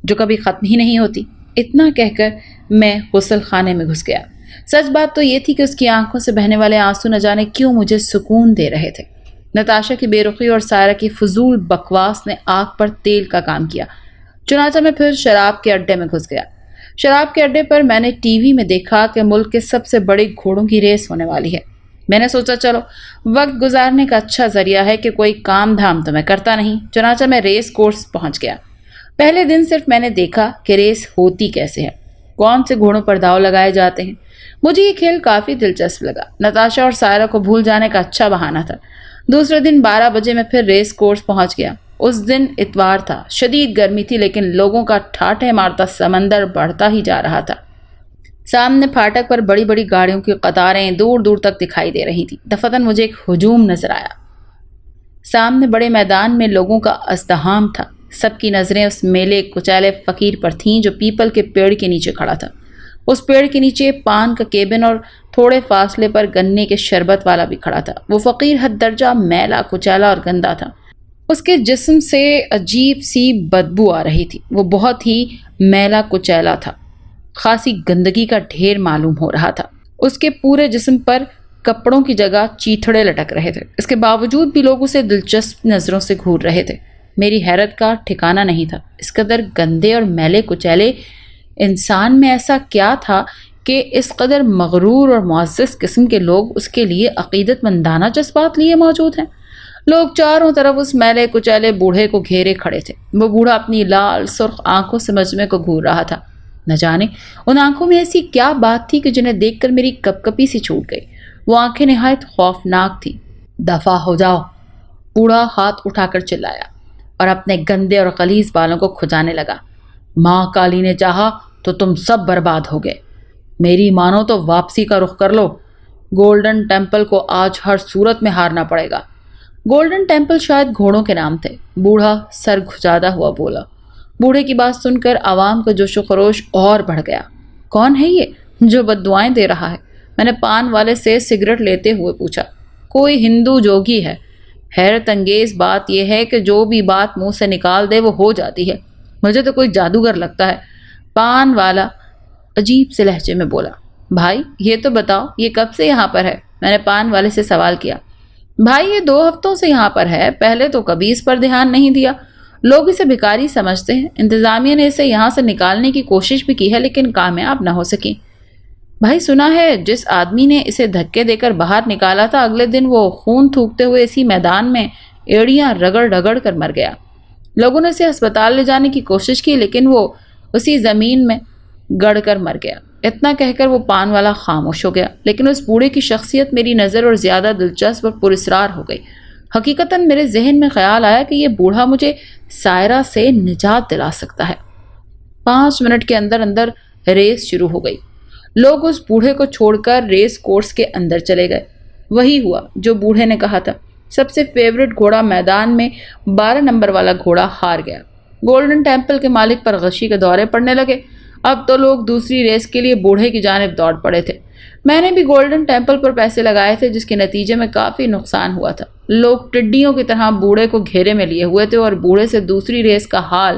A: جو کبھی ختم ہی نہیں ہوتی؟ اتنا کہہ کر میں غسل خانے میں گھس گیا۔ سچ بات تو یہ تھی کہ اس کی آنکھوں سے بہنے والے آنسو نہ جانے کیوں مجھے سکون دے رہے تھے۔ نتاشا کی بے رخی اور سائرہ کی فضول بکواس نے آنکھ پر تیل کا کام کیا۔ چنانچہ میں پھر شراب کے اڈے میں گھس گیا۔ شراب کے اڈے پر میں نے ٹی وی میں دیکھا کہ ملک کے سب سے بڑے گھوڑوں کی ریس ہونے والی ہے۔ میں نے سوچا چلو وقت گزارنے کا اچھا ذریعہ ہے کہ کوئی کام دھام تو میں کرتا نہیں۔ چنانچہ میں ریس کورس پہنچ گیا۔ پہلے دن صرف میں نے دیکھا کہ ریس ہوتی کیسے ہے، کون سے گھوڑوں پر داؤ لگائے جاتے ہیں۔ مجھے یہ کھیل کافی دلچسپ لگا۔ نتاشا اور سائرہ کو بھول جانے کا اچھا بہانہ تھا۔ دوسرے دن 12 بجے میں پھر ریس کورس پہنچ گیا۔ اس دن اتوار تھا، شدید گرمی تھی، لیکن لوگوں کا ٹھاٹھے مارتا سمندر بڑھتا ہی جا رہا تھا۔ سامنے پھاٹک پر بڑی بڑی گاڑیوں کی قطاریں دور دور تک دکھائی دے رہی تھیں۔ دفعتاً مجھے ایک ہجوم نظر آیا۔ سامنے بڑے میدان میں لوگوں کا ازدحام تھا۔ سب کی نظریں اس میلے کچیلے فقیر پر تھیں جو پیپل کے پیڑ کے نیچے کھڑا تھا۔ اس پیڑ کے نیچے پان کا کیبن اور تھوڑے فاصلے پر گنے کے شربت والا بھی کھڑا تھا۔ وہ فقیر حد درجہ میلا کچیلا اور گندا تھا۔ اس کے جسم سے عجیب سی بدبو آ رہی تھی۔ وہ بہت ہی میلا کچیلا تھا، خاصی گندگی کا ڈھیر معلوم ہو رہا تھا۔ اس کے پورے جسم پر کپڑوں کی جگہ چیتھڑے لٹک رہے تھے۔ اس کے باوجود بھی لوگ اسے دلچسپ نظروں سے گھور رہے تھے۔ میری حیرت کا ٹھکانہ نہیں تھا۔ اس قدر گندے اور میلے کچیلے انسان میں ایسا کیا تھا کہ اس قدر مغرور اور معزز قسم کے لوگ اس کے لیے عقیدت مندانہ جذبات لیے موجود ہیں۔ لوگ چاروں طرف اس میلے کچیلے بوڑھے کو گھیرے کھڑے تھے۔ وہ بوڑھا اپنی لال سرخ آنکھوں سے مجمع کو گھور رہا تھا۔ نہ جانے ان آنکھوں میں ایسی کیا بات تھی کہ جنہیں دیکھ کر میری کپ کپی سی چھوٹ گئی۔ وہ آنکھیں نہایت خوفناک تھیں۔ دفع ہو جاؤ، بوڑھا ہاتھ اٹھا کر چلایا اور اپنے گندے اور غلیظ بالوں کو کھجانے لگا۔ ماں کالی نے چاہا تو تم سب برباد ہو گئے۔ میری مانو تو واپسی کا رخ کر لو۔ گولڈن ٹیمپل کو آج ہر صورت میں ہارنا پڑے گا۔ گولڈن ٹیمپل شاید گھوڑوں کے نام تھے۔ بوڑھا سر گھجاتا ہوا بولا۔ بوڑھے کی بات سن کر عوام کا جوش و خروش اور بڑھ گیا۔ کون ہے یہ جو بد دعائیں دے رہا ہے؟ میں نے پان والے سے سگریٹ لیتے ہوئے پوچھا۔ کوئی ہندو جوگی ہے۔ حیرت انگیز بات یہ ہے کہ جو بھی بات منہ سے نکال دے وہ ہو جاتی ہے۔ مجھے تو کوئی جادوگر لگتا ہے۔ پان والا عجیب سے لہجے میں بولا۔ بھائی یہ تو بتاؤ یہ کب سے یہاں پر ہے؟ میں نے پان والے سے سوال کیا۔ بھائی یہ 2 ہفتوں سے یہاں پر ہے، پہلے تو کبھی اس پر دھیان نہیں دیا۔ لوگ اسے بھکاری سمجھتے ہیں۔ انتظامیہ نے اسے یہاں سے نکالنے کی کوشش بھی کی ہے لیکن کامیاب نہ ہو سکی۔ بھائی سنا ہے جس آدمی نے اسے دھکے دے کر باہر نکالا تھا اگلے دن وہ خون تھوکتے ہوئے اسی میدان میں ایڑیاں رگڑ رگڑ کر مر گیا۔ لوگوں نے اسے ہسپتال لے جانے کی کوشش کی لیکن وہ اسی زمین میں گڑ کر مر گیا۔ اتنا کہہ کر وہ پان والا خاموش ہو گیا، لیکن اس بوڑھے کی شخصیت میری نظر اور زیادہ دلچسپ اور پراسرار ہو گئی۔ حقیقتاً میرے ذہن میں خیال آیا کہ یہ بوڑھا مجھے سائرہ سے نجات دلا سکتا ہے۔ 5 منٹ کے اندر اندر ریس شروع ہو گئی۔ لوگ اس بوڑھے کو چھوڑ کر ریس کورس کے اندر چلے گئے۔ وہی ہوا جو بوڑھے نے کہا تھا۔ سب سے فیورٹ گھوڑا میدان میں 12 نمبر والا گھوڑا ہار گیا۔ گولڈن ٹیمپل کے مالک پر غشی کے دورے پڑنے لگے۔ اب تو لوگ دوسری ریس کے لیے بوڑھے کی جانب دوڑ پڑے تھے۔ میں نے بھی گولڈن ٹیمپل پر پیسے لگائے تھے جس کے نتیجے میں کافی نقصان ہوا تھا۔ لوگ ٹڈیوں کی طرح بوڑھے کو گھیرے میں لیے ہوئے تھے اور بوڑھے سے دوسری ریس کا حال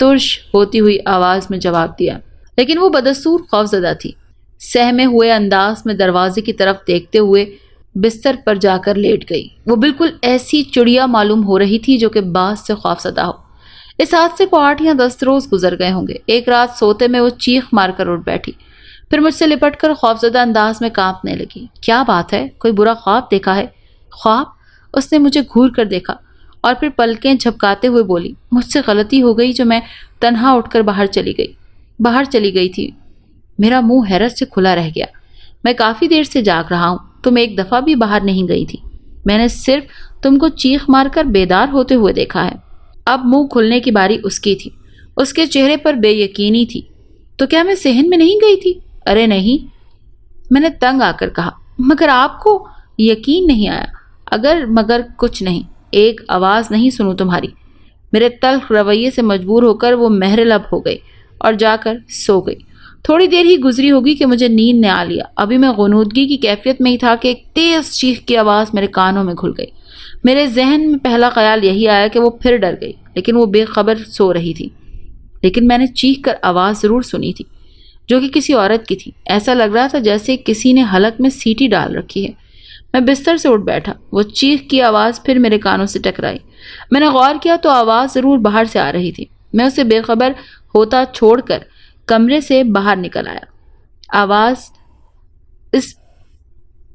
A: ترش ہوتی ہوئی آواز میں جواب دیا، لیکن وہ بدستور خوفزدہ تھی۔ سہمے ہوئے انداز میں دروازے کی طرف دیکھتے ہوئے بستر پر جا کر لیٹ گئی۔ وہ بالکل ایسی چڑیا معلوم ہو رہی تھی جو کہ باز سے خوفزدہ ہو۔ اس حادثے کو 8 یا 10 روز گزر گئے ہوں گے۔ ایک رات سوتے میں وہ چیخ مار کر اٹھ بیٹھی، پھر مجھ سے لپٹ کر خوفزدہ انداز میں کانپنے لگی۔ کیا بات ہے، کوئی برا خواب دیکھا ہے؟ خواب؟ اس نے مجھے گھور کر دیکھا اور پھر پلکیں جھپکاتے ہوئے بولی، مجھ سے غلطی ہو گئی جو میں تنہا اٹھ کر باہر چلی گئی تھی۔ میرا منہ حیرت سے کھلا رہ گیا۔ میں کافی دیر سے جاگ رہا ہوں، تم ایک دفعہ بھی باہر نہیں گئی تھی۔ میں نے صرف تم کو چیخ مار کر بیدار ہوتے ہوئے دیکھا ہے۔ اب منہ کھلنے کی باری اس کی تھی۔ اس کے چہرے پر بے یقینی تھی۔ تو کیا میں صحن میں نہیں گئی تھی؟ ارے نہیں، میں نے تنگ آ کر کہا۔ مگر آپ کو یقین نہیں آیا؟ مگر کچھ نہیں، ایک آواز نہیں سنوں تمہاری۔ میرے تلخ رویے سے مجبور ہو کر وہ مہر لب ہو گئی اور جا کر سو گئی۔ تھوڑی دیر ہی گزری ہوگی کہ مجھے نیند نے آ لیا۔ ابھی میں غنودگی کی کیفیت میں ہی تھا کہ ایک تیز چیخ کی آواز میرے کانوں میں گھل گئی۔ میرے ذہن میں پہلا خیال یہی آیا کہ وہ پھر ڈر گئی، لیکن وہ بے خبر سو رہی تھی۔ لیکن میں نے چیخ کر آواز ضرور سنی تھی، جو کہ کسی عورت کی تھی۔ ایسا لگ رہا تھا جیسے کسی نے حلق میں سیٹی ڈال رکھی ہے۔ میں بستر سے اٹھ بیٹھا۔ وہ چیخ کی آواز پھر میرے کانوں سے ٹکرائی۔ میں نے غور کیا تو آواز ضرور باہر سے آ رہی تھی۔ میں اسے بے خبر ہوتا چھوڑ کر کمرے سے باہر نکل آیا۔ آواز اس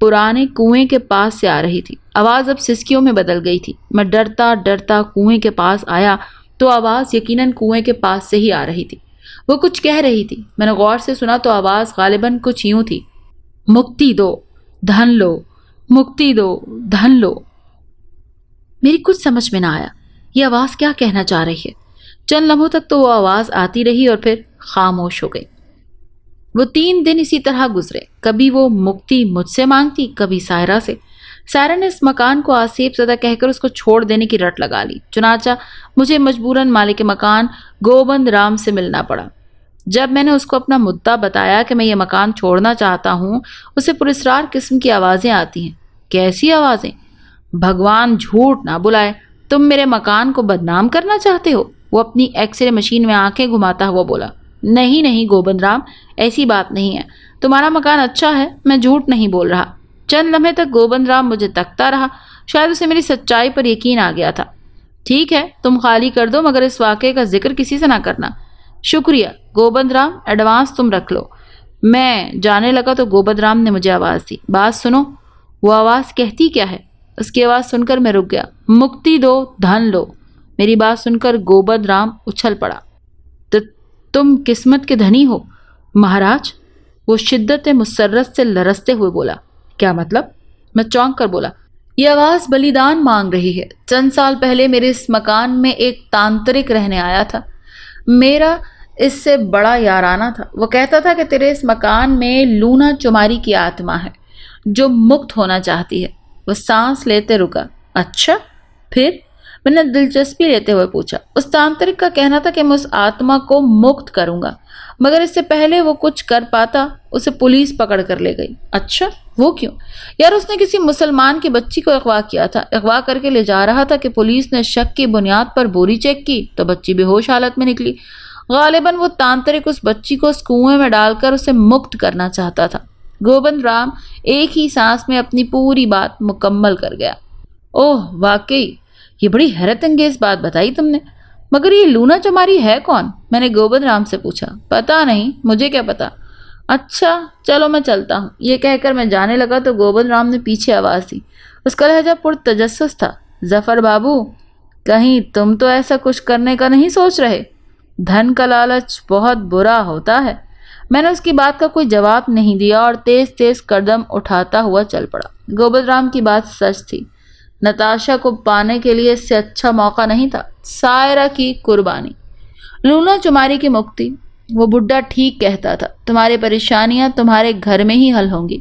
A: پرانے کنویں کے پاس سے آ رہی تھی۔ آواز اب سسکیوں میں بدل گئی تھی۔ میں ڈرتا ڈرتا کنویں کے پاس آیا تو آواز یقیناً کنویں کے پاس سے ہی آ رہی تھی۔ وہ کچھ کہہ رہی تھی۔ میں نے غور سے سنا تو آواز غالباً کچھ یوں تھی، مکتی دو دھن لو، مکتی دو دھن لو۔ میری کچھ سمجھ میں نہ آیا یہ آواز کیا کہنا چاہ رہی ہے۔ چند لمحوں تک تو وہ آواز آتی رہی اور پھر خاموش ہو گئی۔ وہ 3 دن اسی طرح گزرے۔ کبھی وہ مکتی مجھ سے مانگتی، کبھی سائرہ سے۔ سائرہ نے اس مکان کو آسیب زدہ کہہ کر اس کو چھوڑ دینے کی رٹ لگا لی۔ چنانچہ مجھے مجبوراً مالک مکان گوبند رام سے ملنا پڑا۔ جب میں نے اس کو اپنا مدعا بتایا کہ میں یہ مکان چھوڑنا چاہتا ہوں، اسے پراسرار قسم کی آوازیں آتی ہیں۔ کیسی آوازیں؟ بھگوان جھوٹ نہ بلائے، تم میرے مکان کو بدنام کرنا چاہتے ہو؟ وہ اپنی ایکس رے مشین میں آنکھیں گھماتا ہوا بولا۔ نہیں گوبند رام، ایسی بات نہیں ہے۔ تمہارا مکان اچھا ہے، میں جھوٹ نہیں بول رہا۔ چند لمحے تک گوبند رام مجھے تکتا رہا۔ شاید اسے میری سچائی پر یقین آ گیا تھا۔ ٹھیک ہے، تم خالی کر دو، مگر اس واقعے کا ذکر کسی سے نہ کرنا۔ شکریہ گوبند رام، ایڈوانس تم رکھ لو۔ میں جانے لگا تو گوبند رام نے مجھے آواز دی، بات سنو۔ وہ آواز کہتی کیا ہے؟ اس کی آواز سن کر میں رک گیا۔ مکتی دو دھن لو۔ میری بات سن کر گوبند رام اچھل پڑا۔ تو تم قسمت کے دھنی ہو مہاراج؟ وہ شدت مسرت سے لرزتے ہوئے بولا۔ کیا مطلب؟ میں چونک کر بولا، یہ آواز بلیدان مانگ رہی ہے۔ چند سال پہلے میرے اس مکان میں ایک تانترک رہنے آیا تھا۔ میرا اس سے بڑا یارانہ تھا۔ وہ کہتا تھا کہ تیرے اس مکان میں لونا چماری کی آتما ہے جو مکت ہونا چاہتی ہے۔ وہ سانس لیتے رکا۔ اچھا پھر؟ میں نے دلچسپی لیتے ہوئے پوچھا۔ اس تانترک کا کہنا تھا کہ میں اس آتما کو مکت کروں گا، مگر اس سے پہلے وہ کچھ کر پاتا اسے پولیس پکڑ کر لے گئی۔ اچھا وہ کیوں؟ یار اس نے کسی مسلمان کی بچی کو اغوا کیا تھا۔ اغوا کر کے لے جا رہا تھا کہ پولیس نے شک کی بنیاد پر بوری چیک کی تو بچی بے ہوش حالت میں نکلی۔ غالباً وہ تانترک اس بچی کو اس کنویں میں ڈال کر اسے مکت کرنا چاہتا تھا۔ گوبند رام ایک ہی سانس میں اپنی پوری بات مکمل کر گیا۔ اوہ واقعی یہ بڑی حیرت انگیز بات بتائی تم نے، مگر یہ لونا چماری ہے کون؟ میں نے گوبند رام سے پوچھا۔ پتا نہیں، مجھے کیا پتا۔ اچھا چلو میں چلتا ہوں۔ یہ کہہ کر میں جانے لگا تو گوبند رام نے پیچھے آواز دی۔ اس کا لہجہ پرتجسس تھا۔ ظفر بابو، کہیں تم تو ایسا کچھ کرنے کا نہیں سوچ رہے؟ دھن کا لالچ بہت برا ہوتا ہے۔ میں نے اس کی بات کا کوئی جواب نہیں دیا اور تیز تیز قدم اٹھاتا ہوا چل پڑا۔ گوبند رام کی بات سچ تھی۔ نتاشا کو پانے کے لیے اس سے اچھا موقع نہیں تھا۔ سائرہ کی قربانی، لونا چماری کی مکتی۔ وہ بڈھا ٹھیک کہتا تھا، تمہاری پریشانیاں تمہارے گھر میں ہی حل ہوں گی۔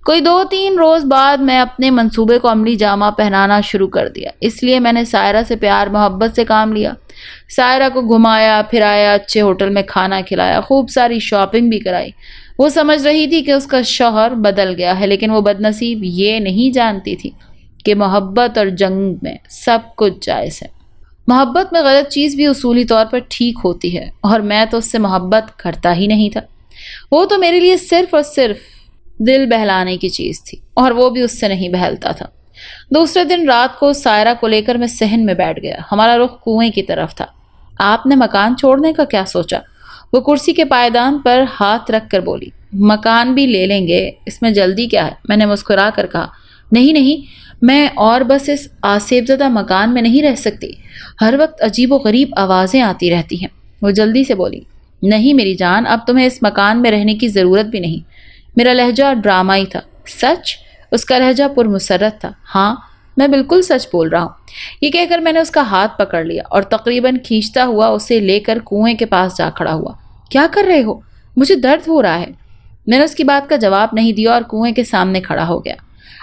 A: کوئی 2-3 روز بعد میں اپنے منصوبے کو عملی جامہ پہنانا شروع کر دیا۔ اس لیے میں نے سائرہ سے پیار محبت سے کام لیا۔ سائرہ کو گھمایا پھرایا، اچھے ہوٹل میں کھانا کھلایا، خوب ساری شاپنگ بھی کرائی۔ وہ سمجھ رہی تھی کہ اس کا شوہر بدل گیا ہے، لیکن وہ بد نصیب یہ نہیں جانتی تھی کہ محبت اور جنگ میں سب کچھ جائز ہے۔ محبت میں غلط چیز بھی اصولی طور پر ٹھیک ہوتی ہے، اور میں تو اس سے محبت کرتا ہی نہیں تھا۔ وہ تو میرے لیے صرف اور صرف دل بہلانے کی چیز تھی، اور وہ بھی اس سے نہیں بہلتا تھا۔ دوسرے دن رات کو سائرہ کو لے کر میں صحن میں بیٹھ گیا۔ ہمارا رخ کنویں کی طرف تھا۔ آپ نے مکان چھوڑنے کا کیا سوچا؟ وہ کرسی کے پائیدان پر ہاتھ رکھ کر بولی۔ مکان بھی لے لیں گے، اس میں جلدی کیا ہے؟ میں نے مسکرا کر کہا۔ نہیں نہیں، میں اور بس اس آسیب زدہ مکان میں نہیں رہ سکتی۔ ہر وقت عجیب و غریب آوازیں آتی رہتی ہیں۔ وہ جلدی سے بولی۔ نہیں میری جان، اب تمہیں اس مکان میں رہنے کی ضرورت بھی نہیں۔ میرا لہجہ ڈرامائی تھا۔ سچ؟ اس کا لہجہ پرمسرت تھا۔ ہاں، میں بالکل سچ بول رہا ہوں۔ یہ کہہ کر میں نے اس کا ہاتھ پکڑ لیا اور تقریباً کھینچتا ہوا اسے لے کر کنویں کے پاس جا کھڑا ہوا۔ کیا کر رہے ہو؟ مجھے درد ہو رہا ہے۔ میں نے اس کی بات کا جواب نہیں دیا اور کنویں کے سامنے کھڑا ہو گیا۔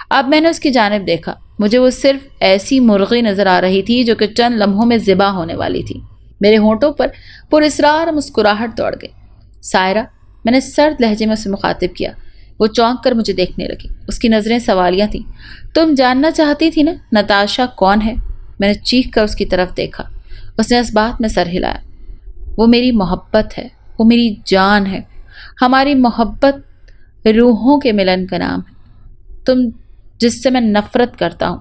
A: اب میں نے اس کی جانب دیکھا۔ مجھے وہ صرف ایسی مرغی نظر آ رہی تھی جو کہ چند لمحوں میں ذبح ہونے والی تھی۔ میرے ہونٹوں پر پراسرار مسکراہٹ دوڑ گئی۔ سائرہ، میں نے سرد لہجے میں اسے مخاطب کیا۔ وہ چونک کر مجھے دیکھنے لگی۔ اس کی نظریں سوالیاں تھیں۔ تم جاننا چاہتی تھی نا نتاشا کون ہے؟ میں نے چیخ کر اس کی طرف دیکھا۔ اس نے اس بات میں سر ہلایا۔ وہ میری محبت ہے، وہ میری جان ہے۔ ہماری محبت روحوں کے ملن کا نام ہے، تم جس سے میں نفرت کرتا ہوں۔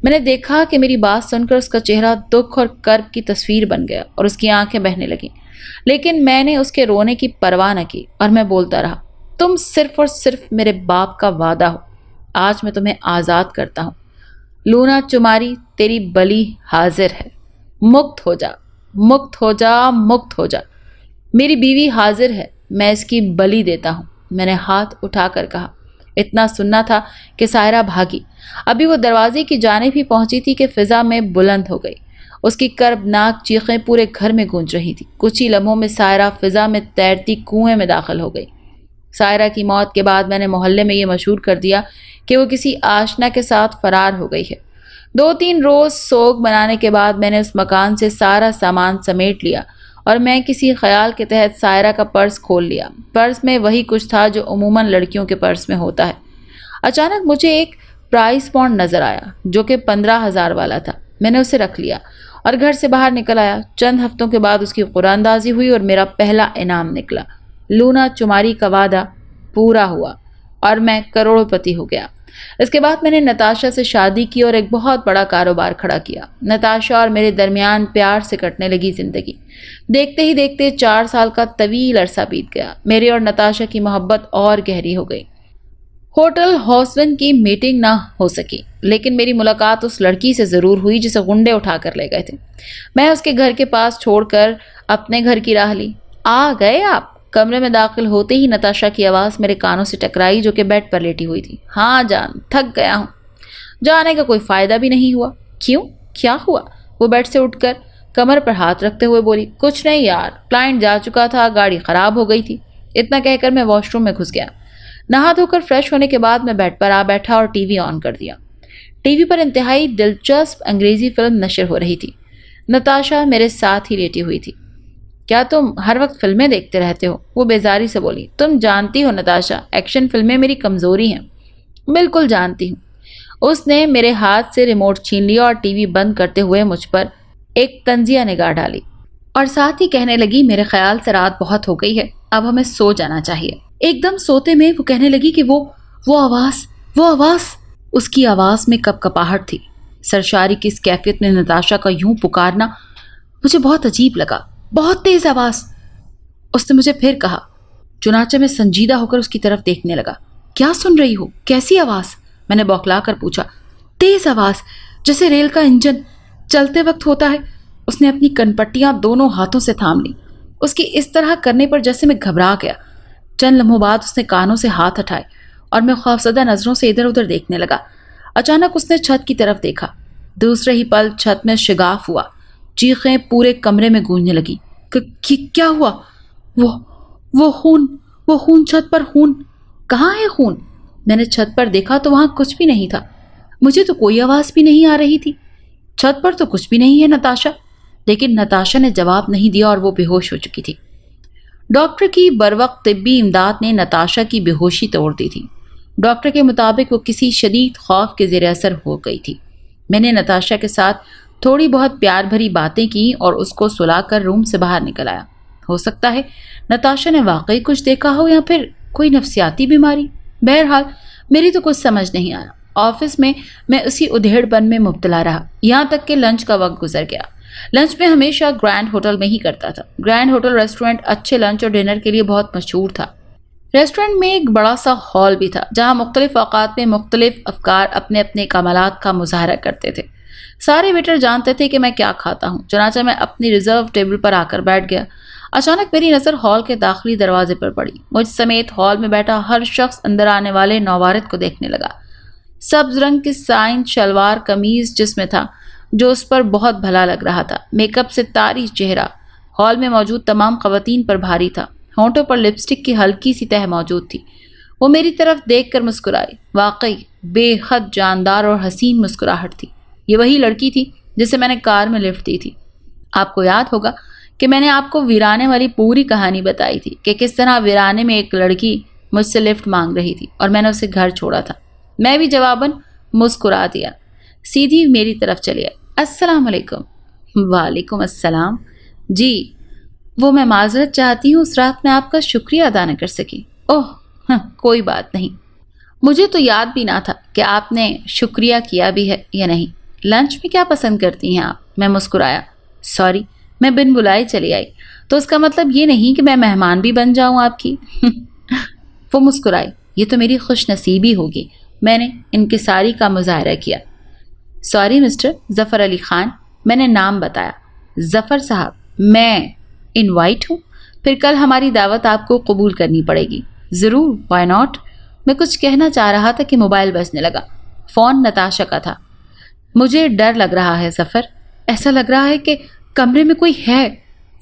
A: میں نے دیکھا کہ میری بات سن کر اس کا چہرہ دکھ اور کرب کی تصویر بن گیا اور اس کی آنکھیں بہنے لگیں، لیکن میں نے اس کے رونے کی پرواہ نہ کی اور میں بولتا رہا۔ تم صرف اور صرف میرے باپ کا وعدہ ہو۔ آج میں تمہیں آزاد کرتا ہوں۔ لونا چماری، تیری بلی حاضر ہے۔ مکت ہو جا، مکت ہو جا، مکت ہو جا۔ میری بیوی حاضر ہے، میں اس کی بلی دیتا ہوں۔ میں نے ہاتھ اٹھا کر کہا۔ اتنا سننا تھا کہ سائرہ بھاگی۔ ابھی وہ دروازے کی جانب ہی پہنچی تھی کہ فضا میں بلند ہو گئی۔ اس کی کربناک چیخیں پورے گھر میں گونج رہی تھی۔ کچھ ہی لمحوں میں سائرہ فضا میں تیرتی کنویں میں داخل ہو گئی۔ سائرہ کی موت کے بعد میں نے محلے میں یہ مشہور کر دیا کہ وہ کسی آشنا کے ساتھ فرار ہو گئی ہے۔ 2-3 روز سوگ منانے کے بعد میں نے اس مکان سے سارا سامان سمیٹ لیا اور میں کسی خیال کے تحت سائرہ کا پرس کھول لیا۔ پرس میں وہی کچھ تھا جو عموماً لڑکیوں کے پرس میں ہوتا ہے۔ اچانک مجھے ایک پرائز بانڈ نظر آیا جو کہ 15,000 والا تھا۔ میں نے اسے رکھ لیا اور گھر سے باہر نکل آیا۔ چند ہفتوں کے بعد اس کی قرعہ اندازی ہوئی اور میرا پہلا انعام نکلا۔ لونا چماری کا وعدہ پورا ہوا اور میں کروڑ پتی ہو گیا۔ اس کے بعد میں نے نتاشا سے شادی کی اور ایک بہت بڑا کاروبار کھڑا کیا۔ نتاشا اور میرے درمیان پیار سے کٹنے لگی زندگی۔ دیکھتے ہی دیکھتے 4 سال کا طویل عرصہ بیت گیا۔ میرے اور نتاشا کی محبت اور گہری ہو گئی۔ ہوٹل ہاسون کی میٹنگ نہ ہو سکی، لیکن میری ملاقات اس لڑکی سے ضرور ہوئی جسے غنڈے اٹھا کر لے گئے تھے۔ میں اس کے گھر کے پاس چھوڑ کر اپنے گھر کی راہ لی۔ آ گئے آپ؟ کمرے میں داخل ہوتے ہی نتاشا کی آواز میرے کانوں سے ٹکرائی جو کہ بیڈ پر لیٹی ہوئی تھی۔ ہاں جان، تھک گیا ہوں۔ جانے کا کوئی فائدہ بھی نہیں ہوا۔ کیوں؟ کیا ہوا؟ وہ بیڈ سے اٹھ کر کمر پر ہاتھ رکھتے ہوئے بولی۔ کچھ نہیں یار، کلائنٹ جا چکا تھا، گاڑی خراب ہو گئی تھی۔ اتنا کہہ کر میں واش روم میں گھس گیا۔ نہا دھو کر فریش ہونے کے بعد میں بیڈ پر آ بیٹھا اور ٹی وی آن کر دیا۔ ٹی وی پر انتہائی دلچسپ انگریزی فلم نشر ہو رہی تھی۔ نتاشا میرے ساتھ ہی لیٹی ہوئی تھی۔ کیا تم ہر وقت فلمیں دیکھتے رہتے ہو؟ وہ بیزاری سے بولی۔ تم جانتی ہو نتاشا، ایکشن فلمیں میری کمزوری ہیں۔ بالکل جانتی ہوں۔ اس نے میرے ہاتھ سے ریموٹ چھین لیا اور ٹی وی بند کرتے ہوئے مجھ پر ایک طنزیہ نگاہ ڈالی اور ساتھ ہی کہنے لگی، میرے خیال سے رات بہت ہو گئی ہے، اب ہمیں سو جانا چاہیے۔ ایک دم سوتے میں وہ کہنے لگی کہ وہ آواز اس کی آواز میں کپ کپاہٹ تھی۔ سرشاری کی اس کیفیت میں نتاشا کا یوں پکارنا مجھے بہت عجیب لگا۔ بہت تیز آواز، اس نے مجھے پھر کہا۔ چنانچہ میں سنجیدہ ہو کر اس کی طرف دیکھنے لگا۔ کیا سن رہی ہو؟ کیسی آواز؟ میں نے بوکھلا کر پوچھا۔ تیز آواز، جیسے ریل کا انجن چلتے وقت ہوتا ہے۔ اس نے اپنی کنپٹیاں دونوں ہاتھوں سے تھام لی۔ اس کی اس طرح کرنے پر جیسے میں گھبرا گیا۔ چند لمحوں بعد اس نے کانوں سے ہاتھ ہٹائے اور میں خوفزدہ نظروں سے ادھر ادھر دیکھنے لگا۔ اچانک اس نے چھت کی طرف دیکھا۔ دوسرے ہی پل چھت میں شگاف ہوا۔ چیخیں پورے کمرے میں گونجنے لگی۔ کیا ہوا؟ وہ خون، چھت پر خون۔ کہاں ہے خون؟ میں نے چھت پر دیکھا تو وہاں کچھ بھی نہیں تھا۔ مجھے تو کوئی آواز بھی نہیں آ رہی تھی۔ چھت پر تو کچھ بھی نہیں ہے نتاشا۔ لیکن نتاشا نے جواب نہیں دیا اور وہ بے ہوش ہو چکی تھی۔ ڈاکٹر کی بروقت طبی امداد نے نتاشا کی بے ہوشی توڑ دی تھی۔ ڈاکٹر کے مطابق وہ کسی شدید خوف کے زیر اثر ہو گئی تھی۔ میں نے نتاشا کے ساتھ تھوڑی بہت پیار بھری باتیں کی اور اس کو سلا کر روم سے باہر نکل آیا۔ ہو سکتا ہے نتاشا نے واقعی کچھ دیکھا ہو یا پھر کوئی نفسیاتی بیماری۔ بہرحال میری تو کچھ سمجھ نہیں آیا۔ آفس میں اسی ادھیڑ پن میں مبتلا رہا یہاں تک کہ لنچ کا وقت گزر گیا۔ لنچ میں ہمیشہ گرینڈ ہوٹل میں ہی کرتا تھا۔ گرینڈ ہوٹل ریسٹورنٹ اچھے لنچ اور ڈنر کے لیے بہت مشہور تھا۔ ریسٹورنٹ میں ایک بڑا سا ہال بھی تھا جہاں مختلف اوقات میں مختلف افکار اپنے اپنے کمالات کا مظاہرہ کرتے تھے۔ سارے ویٹر جانتے تھے کہ میں کیا کھاتا ہوں، چنانچہ میں اپنی ریزرو ٹیبل پر آ کر بیٹھ گیا۔ اچانک میری نظر ہال کے داخلی دروازے پر پڑی۔ مجھ سمیت ہال میں بیٹھا ہر شخص اندر آنے والے نوارد کو دیکھنے لگا۔ سبز رنگ کی سائن شلوار قمیض جس میں تھا جو اس پر بہت بھلا لگ رہا تھا، میک اپ سے طاری چہرہ۔ ہال میں موجود تمام خواتین پر بھاری تھا، ہونٹوں پر لپسٹک کی ہلکی سی تہ موجود تھی۔ وہ میری طرف دیکھ کر مسکرائی۔ واقعی بے حد جاندار اور حسین مسکراہٹ تھی۔ یہ وہی لڑکی تھی جسے میں نے کار میں لفٹ دی تھی۔ آپ کو یاد ہوگا کہ میں نے آپ کو ویرانے والی پوری کہانی بتائی تھی کہ کس طرح ویرانے میں ایک لڑکی مجھ سے لفٹ مانگ رہی تھی اور میں نے اسے گھر چھوڑا تھا۔ میں بھی جواباً مسکرا دیا۔ سیدھی میری طرف چلی آئی۔ السلام علیکم۔ وعلیکم السلام۔ جی وہ میں معذرت چاہتی ہوں اس رات میں آپ کا شکریہ ادا نہ کر سکی۔ اوہ کوئی بات نہیں، مجھے تو یاد بھی نہ تھا کہ آپ نے شکریہ کیا بھی ہے یا نہیں۔ لنچ میں کیا پسند کرتی ہیں آپ؟ میں مسکرایا۔ سوری، میں بن بلائے چلی آئی، تو اس کا مطلب یہ نہیں کہ میں مہمان بھی بن جاؤں آپ کی۔ وہ مسکرائی۔ یہ تو میری خوش نصیبی ہوگی۔ میں نے انکساری کا مظاہرہ کیا۔ سوری مسٹر ظفر علی خان، میں نے نام بتایا۔ ظفر صاحب، میں انوائٹ ہوں، پھر کل ہماری دعوت آپ کو قبول کرنی پڑے گی۔ ضرور، وائی ناٹ۔ میں کچھ کہنا چاہ رہا تھا کہ موبائل بجنے لگا۔ فون نتاشا کا تھا۔ مجھے ڈر لگ رہا ہے ظفر، ایسا لگ رہا ہے کہ کمرے میں کوئی ہے۔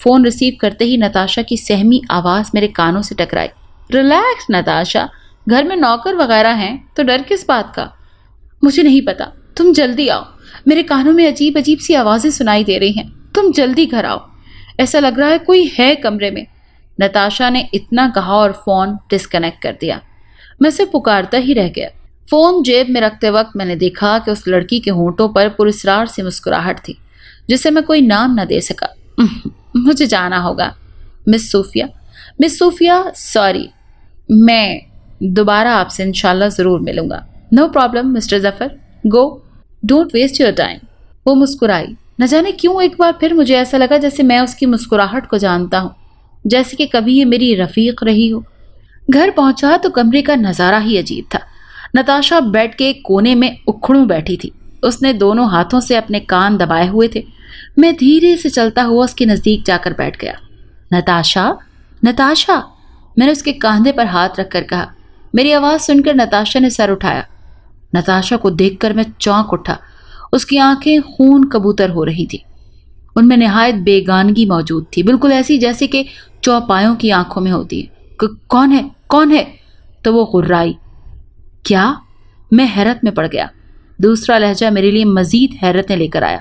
A: فون ریسیو کرتے ہی نتاشا کی سہمی آواز میرے کانوں سے ٹکرائی۔ ریلیکس نتاشا، گھر میں نوکر وغیرہ ہیں تو ڈر کس بات کا؟ مجھے نہیں پتا، تم جلدی آؤ، میرے کانوں میں عجیب عجیب سی آوازیں سنائی دے رہی ہیں، تم جلدی گھر آؤ، ایسا لگ رہا ہے کوئی ہے کمرے میں۔ نتاشا نے اتنا کہا اور فون ڈسکنیکٹ کر دیا۔ میں اسے پکارتا ہی رہ گیا۔ فون جیب میں رکھتے وقت میں نے دیکھا کہ اس لڑکی کے ہونٹوں پر پراسرار سی مسکراہٹ تھی جسے میں کوئی نام نہ دے سکا۔ مجھے جانا ہوگا مس صوفیہ، سوری، میں دوبارہ آپ سے انشاءاللہ ضرور ملوں گا۔ No problem mister Zafar, go, don't waste your time. وہ مسکرائی۔ نہ جانے کیوں ایک بار پھر مجھے ایسا لگا جیسے میں اس کی مسکراہٹ کو جانتا ہوں، جیسے کہ کبھی یہ میری رفیق رہی ہو۔ گھر پہنچا تو کمرے کا نظارہ ہی عجیب تھا۔ نتاشا بیڈ کے ایک کونے میں اکھڑوں بیٹھی تھی۔ اس نے دونوں ہاتھوں سے اپنے کان دبائے ہوئے تھے۔ میں دھیرے سے چلتا ہوا اس کے نزدیک جا کر بیٹھ گیا۔ نتاشا، نتاشا، میں نے اس کے کاندھے پر ہاتھ رکھ کر کہا۔ میری آواز سن کر نتاشا نے سر اٹھایا۔ نتاشا کو دیکھ کر میں چونک اٹھا۔ اس کی آنکھیں خون کبوتر ہو رہی تھی۔ ان میں نہایت بیگانگی موجود تھی، بالکل ایسی جیسے کہ چوپایوں کی آنکھوں میں ہوتی ہے۔ کون ہے؟ کون ہے؟ تو وہ غرائی۔ کیا؟ میں حیرت میں پڑ گیا۔ دوسرا لہجہ میرے لیے مزید حیرتیں لے کر آیا۔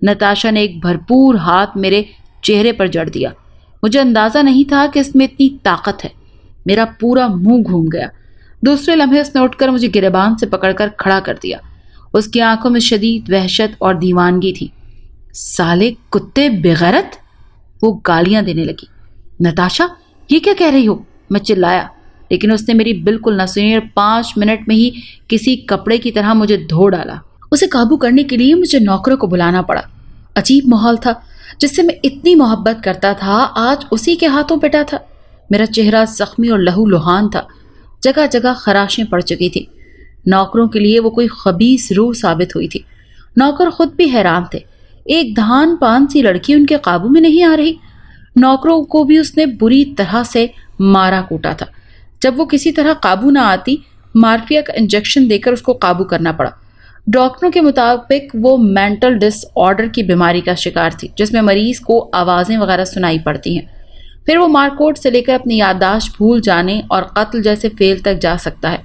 A: نتاشا نے ایک بھرپور ہاتھ میرے چہرے پر جڑ دیا۔ مجھے اندازہ نہیں تھا کہ اس میں اتنی طاقت ہے۔ میرا پورا منہ گھوم گیا۔ دوسرے لمحے اس نے اٹھ کر مجھے گریبان سے پکڑ کر کھڑا کر دیا۔ اس کی آنکھوں میں شدید وحشت اور دیوانگی تھی۔ سالے کتے بغیرت! وہ گالیاں دینے لگی۔ نتاشا، یہ کیا کہہ رہی ہو؟ میں چلایا، لیکن اس نے میری بالکل نہ سنی اور 5 منٹ میں ہی کسی کپڑے کی طرح مجھے دھو ڈالا۔ اسے قابو کرنے کے لیے مجھے نوکروں کو بلانا پڑا۔ عجیب ماحول تھا، جس سے میں اتنی محبت کرتا تھا آج اسی کے ہاتھوں پٹا تھا۔ میرا چہرہ زخمی اور لہو لہان تھا، جگہ جگہ خراشیں پڑ چکی تھی۔ نوکروں کے لیے وہ کوئی خبیث روح ثابت ہوئی تھی۔ نوکر خود بھی حیران تھے، ایک دھان پان سی لڑکی ان کے قابو میں نہیں آ رہی۔ نوکروں کو بھی اس نے بری طرح سے مارا کوٹا تھا۔ جب وہ کسی طرح قابو نہ آتی، مارفیا کا انجیکشن دے کر اس کو قابو کرنا پڑا۔ ڈاکٹروں کے مطابق وہ مینٹل ڈس آرڈر کی بیماری کا شکار تھی، جس میں مریض کو آوازیں وغیرہ سنائی پڑتی ہیں۔ پھر وہ مارکوٹ سے لے کر اپنی یادداشت بھول جانے اور قتل جیسے فعل تک جا سکتا ہے۔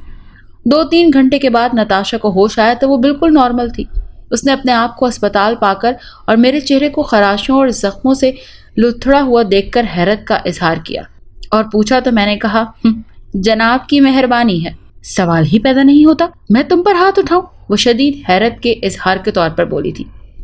A: 2-3 گھنٹے کے بعد نتاشا کو ہوش آیا تو وہ بالکل نارمل تھی۔ اس نے اپنے آپ کو اسپتال پا کر اور میرے چہرے کو خراشوں اور زخموں سے لتھڑا ہوا دیکھ کر حیرت کا اظہار کیا اور پوچھا تو میں نے کہا، جناب کی مہربانی ہے، سوال ہی پیدا نہیں ہوتا میں تم پر ہاتھ اٹھاؤں۔ وہ شدید حیرت کے اظہار کے طور پر بولی تھی۔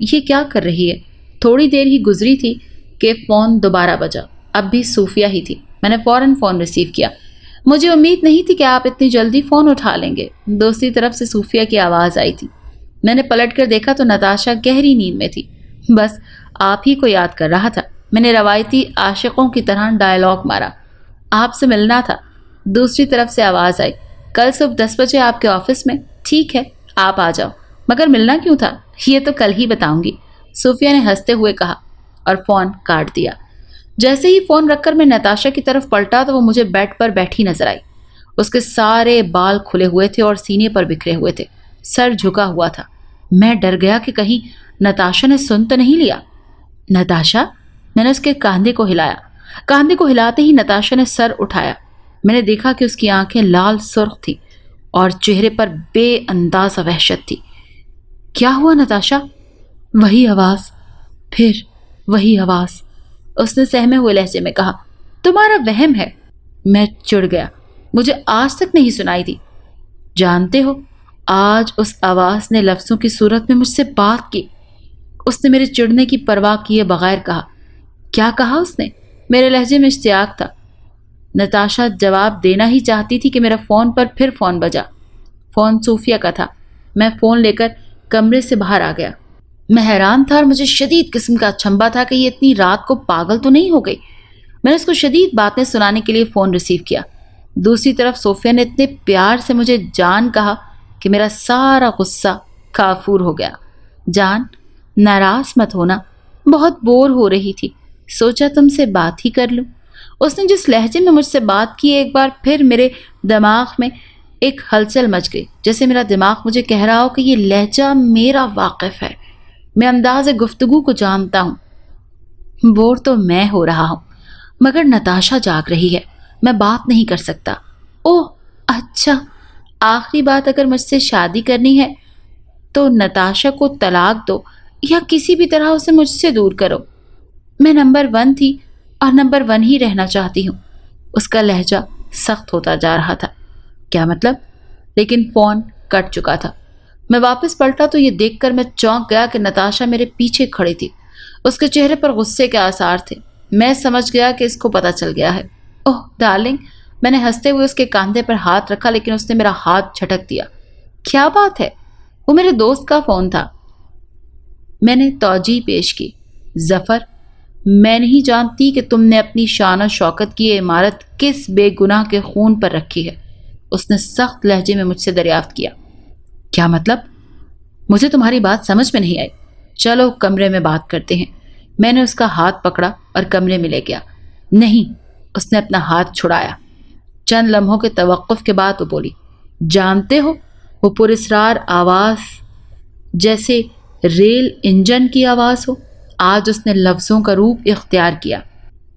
A: یہ کیا کر رہی ہے؟ تھوڑی دیر ہی گزری تھی کہ فون دوبارہ بجا۔ اب بھی صوفیہ ہی تھی۔ میں نے فوراً فون ریسیو کیا۔ مجھے امید نہیں تھی کہ آپ اتنی جلدی فون اٹھا لیں گے۔ دوسری طرف سے صوفیہ کی آواز آئی تھی۔ میں نے پلٹ کر دیکھا تو نتاشا گہری نیند میں تھی، بس آپ ہی کو یاد کر رہا تھا۔ میں نے روایتی عاشقوں کی طرح ڈائلاگ مارا، آپ سے ملنا تھا۔ دوسری طرف سے آواز آئی، کل صبح 10 بجے آپ کے آفس میں۔ ٹھیک ہے، آپ آ جاؤ، مگر ملنا کیوں تھا یہ تو کل ہی بتاؤں گی، صوفیہ نے ہنستے ہوئے کہا اور فون کاٹ دیا۔ جیسے ہی فون رکھ کر میں نتاشا کی طرف پلٹا تو وہ مجھے بیڈ پر بیٹھی نظر آئی۔ اس کے سارے بال کھلے ہوئے تھے اور سینے پر بکھرے ہوئے تھے، سر جھکا ہوا تھا۔ میں ڈر گیا کہ کہیں نتاشا نے سن تو نہیں لیا۔ نتاشا، میں نے اس کے کاندھے کو ہلایا۔ کاندھے کو ہلاتے ہی نتاشا نے سر اٹھایا۔ میں نے دیکھا کہ اس کی آنکھیں لال سرخ تھی اور چہرے پر بے انداز وحشت تھی۔ کیا ہوا نتاشا؟ وہی آواز، پھر وہی آواز، اس نے سہمے ہوئے لہجے میں کہا۔ تمہارا وہم ہے۔ میں چڑ گیا، مجھے آج تک نہیں سنائی تھی۔ جانتے ہو، آج اس آواز نے لفظوں کی صورت میں مجھ سے بات کی۔ اس نے میرے چڑنے کی پرواہ کیے بغیر کہا۔ کیا کہا اس نے؟ میرے لہجے میں اشتیاق تھا۔ نتاشا جواب دینا ہی چاہتی تھی کہ میرا فون پر پھر فون بجا۔ فون صوفیہ کا تھا۔ میں فون لے کر کمرے سے باہر آ گیا۔ میں حیران تھا اور مجھے شدید قسم کا اچنبھا تھا کہ یہ اتنی رات کو پاگل تو نہیں ہو گئی۔ میں نے اس کو شدید باتیں سنانے کے لیے فون ریسیو کیا۔ دوسری طرف صوفیہ نے اتنے پیار سے مجھے جان کہا کہ میرا سارا غصہ کافور ہو گیا۔ جان، ناراض مت ہونا، بہت بور ہو رہی تھی، سوچا تم سے بات ہی کر لوں۔ اس نے جس لہجے میں مجھ سے بات کی، ایک بار پھر میرے دماغ میں ایک ہلچل مچ گئی، جیسے میرا دماغ مجھے کہہ رہا ہو کہ یہ لہجہ میرا واقف ہے، میں انداز گفتگو کو جانتا ہوں۔ بور تو میں ہو رہا ہوں، مگر نتاشا جاگ رہی ہے، میں بات نہیں کر سکتا۔ اوہ اچھا، آخری بات، اگر مجھ سے شادی کرنی ہے تو نتاشا کو طلاق دو یا کسی بھی طرح اسے مجھ سے دور کرو۔ میں نمبر 1 تھی اور نمبر 1 ہی رہنا چاہتی ہوں۔ اس کا لہجہ سخت ہوتا جا رہا تھا۔ کیا مطلب؟ لیکن فون کٹ چکا تھا۔ میں واپس پلٹا تو یہ دیکھ کر میں چونک گیا کہ نتاشا میرے پیچھے کھڑی تھی۔ اس کے چہرے پر غصے کے آثار تھے۔ میں سمجھ گیا کہ اس کو پتہ چل گیا ہے۔ اوہ ڈارلنگ، میں نے ہنستے ہوئے اس کے کاندھے پر ہاتھ رکھا، لیکن اس نے میرا ہاتھ جھٹک دیا۔ کیا بات ہے؟ وہ میرے دوست کا فون تھا۔ میں نے توجیہ پیش کی۔ ظفر، میں نہیں جانتی کہ تم نے اپنی شان و شوکت کی یہ عمارت کس بے گناہ کے خون پر رکھی ہے، اس نے سخت لہجے میں مجھ سے دریافت کیا۔ کیا مطلب؟ مجھے تمہاری بات سمجھ میں نہیں آئی۔ چلو کمرے میں بات کرتے ہیں۔ میں نے اس کا ہاتھ پکڑا اور کمرے میں لے گیا۔ نہیں، اس نے اپنا ہاتھ چھڑایا۔ چند لمحوں کے توقف کے بعد وہ بولی، جانتے ہو، وہ پراسرار آواز جیسے ریل انجن کی آواز ہو۔ آج اس نے لفظوں کا روپ اختیار کیا۔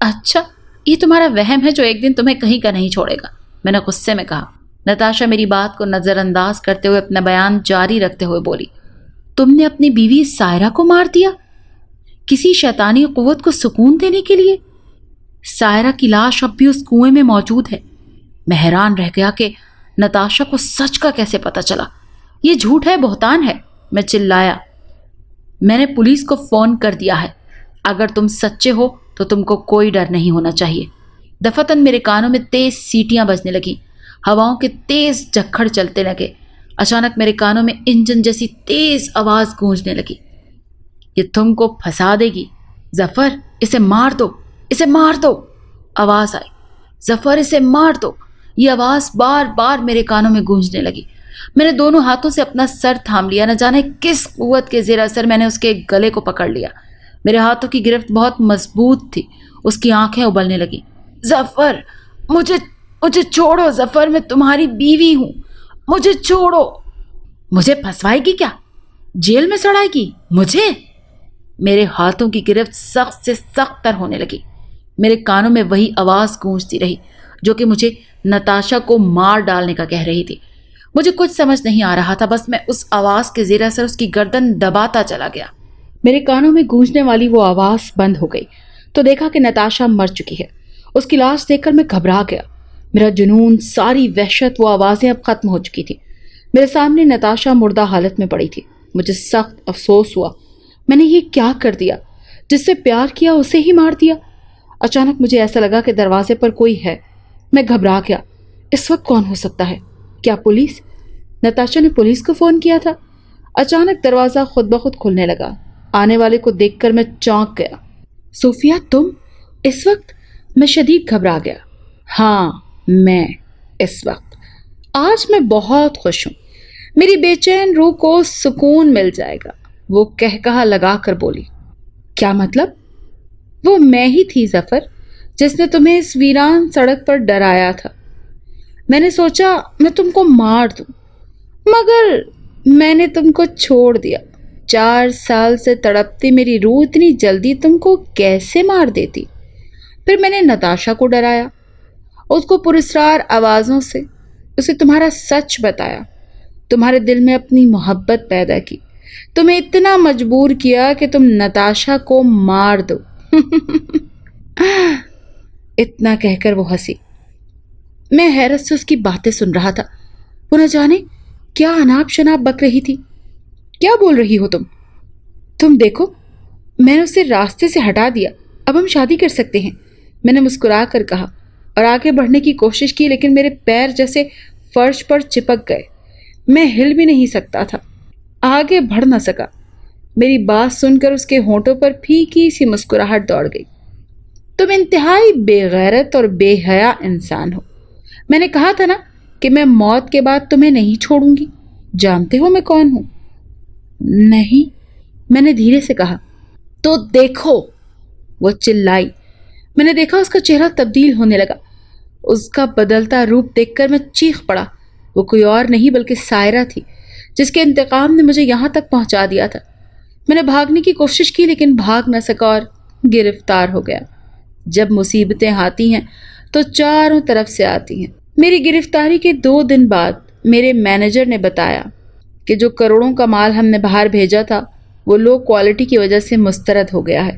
A: اچھا، یہ تمہارا وہم ہے جو ایک دن تمہیں کہیں کا نہیں چھوڑے گا، میں نے غصے میں کہا۔ نتاشا میری بات کو نظر انداز کرتے ہوئے اپنا بیان جاری رکھتے ہوئے بولی، تم نے اپنی بیوی سائرہ کو مار دیا کسی شیطانی قوت کو سکون دینے کے لیے؟ سائرہ کی لاش اب بھی اس کنویں میں موجود ہے۔ میں حیران رہ گیا کہ نتاشا کو سچ کا کیسے پتہ چلا۔ یہ جھوٹ ہے، بہتان ہے، میں چلایا۔ میں نے پولیس کو فون کر دیا ہے۔ اگر تم سچے ہو تو تم کو کوئی ڈر نہیں ہونا چاہیے۔ دفعتاً میرے کانوں میں تیز سیٹیاں بجنے لگیں، ہواؤں کے تیز جھکڑ چلتے لگے۔ اچانک میرے کانوں میں انجن جیسی تیز آواز گونجنے لگی۔ یہ تم کو پھنسا دے گی، ظفر، اسے مار دو، اسے مار دو، آواز آئی۔ ظفر، اسے مار دو، یہ آواز بار بار میرے کانوں میں گونجنے لگی۔ میں نے دونوں ہاتھوں سے اپنا سر تھام لیا، نہ جانے کس قوت کے زیر اثر میں نے اس کے گلے کو پکڑ لیا۔ میرے ہاتھوں کی گرفت بہت مضبوط تھی۔ اس کی آنکھیں ابلنے لگیں۔ ظفر، مجھے چھوڑو ظفر، میں تمہاری بیوی ہوں، مجھے چھوڑو۔ مجھے پھنسوائے گی کیا؟ جیل میں سڑائے گی مجھے؟ میرے ہاتھوں کی گرفت سخت سے سخت تر ہونے لگی۔ میرے کانوں میں وہی آواز گونجتی رہی جو کہ مجھے نتاشا کو مار ڈالنے کا کہہ رہی تھی۔ مجھے کچھ سمجھ نہیں آ رہا تھا، بس میں اس آواز کے زیر اثر اس کی گردن دباتا چلا گیا۔ میرے کانوں میں گونجنے والی وہ آواز بند ہو گئی تو دیکھا کہ نتاشا مر چکی ہے۔ اس کی لاش دیکھ کر میں گھبرا گیا۔ میرا جنون، ساری وحشت، وہ آوازیں اب ختم ہو چکی تھی۔ میرے سامنے نتاشا مردہ حالت میں پڑی تھی۔ مجھے سخت افسوس ہوا۔ میں نے یہ کیا کر دیا؟ جس سے پیار کیا اسے ہی مار دیا۔ اچانک مجھے ایسا لگا کہ دروازے پر کوئی ہے۔ میں گھبرا گیا۔ اس وقت کون ہو سکتا ہے؟ کیا پولیس؟ نتاشا نے پولیس کو فون کیا تھا؟ اچانک دروازہ خود بخود کھلنے لگا۔ آنے والے کو دیکھ کر میں چونک گیا۔ صوفیہ تم؟ اس وقت؟ میں شدید گھبرا گیا۔ ہاں میں اس وقت۔ آج میں بہت خوش ہوں۔ میری بے چین روح کو سکون مل جائے گا، وہ کہا لگا کر بولی۔ کیا مطلب؟ وہ میں ہی تھی ظفر، جس نے تمہیں اس ویران سڑک پر ڈرایا تھا۔ میں نے سوچا میں تم کو مار دوں، مگر میں نے تم کو چھوڑ دیا۔ 4 سال سے تڑپتی میری روح اتنی جلدی تم کو کیسے مار دیتی؟ پھر میں نے نتاشا کو ڈرایا، اس کو پراسرار آوازوں سے اسے تمہارا سچ بتایا، تمہارے دل میں اپنی محبت پیدا کی، تمہیں اتنا مجبور کیا کہ تم نتاشا کو مار دو۔ اتنا کہہ کر وہ ہنسی۔ میں حیرت سے اس کی باتیں سن رہا تھا۔ وہ نہ جانے کیا اناپ شناپ بک رہی تھی۔ کیا بول رہی ہو تم؟ تم دیکھو، میں نے اسے راستے سے ہٹا دیا، اب ہم شادی کر سکتے ہیں، میں نے مسکرا کر کہا اور آگے بڑھنے کی کوشش کی، لیکن میرے پیر جیسے فرش پر چپک گئے۔ میں ہل بھی نہیں سکتا تھا، آگے بڑھ نہ سکا۔ میری بات سن کر اس کے ہونٹوں پر پھیکی سی مسکراہٹ دوڑ گئی۔ تم انتہائی بے غیرت اور بے حیا انسان ہو۔ میں نے کہا تھا نا کہ میں موت کے بعد تمہیں نہیں چھوڑوں گی۔ جانتے ہو میں کون ہوں؟ نہیں، میں نے دھیرے سے کہا۔ تو دیکھو، وہ چلائی۔ میں نے دیکھا اس کا چہرہ تبدیل ہونے لگا۔ اس کا بدلتا روپ دیکھ کر میں چیخ پڑا۔ وہ کوئی اور نہیں بلکہ سائرہ تھی، جس کے انتقام نے مجھے یہاں تک پہنچا دیا تھا۔ میں نے بھاگنے کی کوشش کی لیکن بھاگ نہ سکا اور گرفتار ہو گیا۔ جب مصیبتیں آتی ہیں تو چاروں طرف سے آتی ہیں۔ میری گرفتاری کے 2 دن بعد میرے مینیجر نے بتایا کہ جو کروڑوں کا مال ہم نے باہر بھیجا تھا وہ لو کوالٹی کی وجہ سے مسترد ہو گیا ہے۔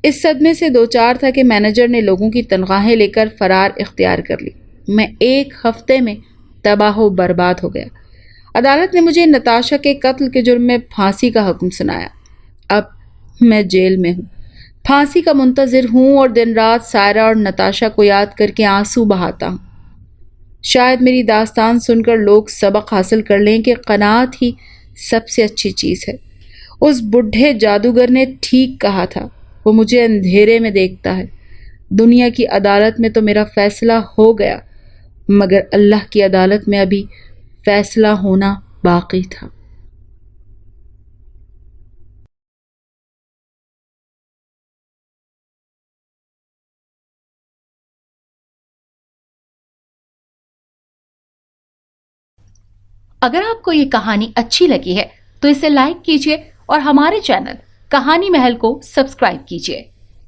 A: اس صدمے سے 2-4 تھا کہ مینیجر نے لوگوں کی تنخواہیں لے کر فرار اختیار کر لی۔ میں 1 ہفتے میں تباہ و برباد ہو گیا۔ عدالت نے مجھے نتاشا کے قتل کے جرم میں پھانسی کا حکم سنایا۔ اب میں جیل میں ہوں، پھانسی کا منتظر ہوں اور دن رات سائرہ اور نتاشا کو یاد کر کے آنسو بہاتا ہوں۔ شاید میری داستان سن کر لوگ سبق حاصل کر لیں کہ قناعت ہی سب سے اچھی چیز ہے۔ اس بڈھے جادوگر نے ٹھیک کہا تھا، وہ مجھے اندھیرے میں دیکھتا ہے۔ دنیا کی عدالت میں تو میرا فیصلہ ہو گیا، مگر اللہ کی عدالت میں ابھی فیصلہ ہونا باقی تھا۔ اگر آپ کو یہ کہانی اچھی لگی ہے تو اسے لائک کیجیے اور ہمارے چینل کہانی محل کو سبسکرائب کیجیے۔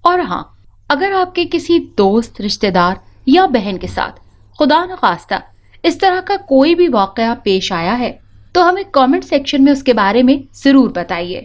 A: اور ہاں، اگر آپ کے کسی دوست، رشتہ دار یا بہن کے ساتھ خدا نخواستہ اس طرح کا کوئی بھی واقعہ پیش آیا ہے تو ہمیں کامنٹ سیکشن میں اس کے بارے میں ضرور بتائیے۔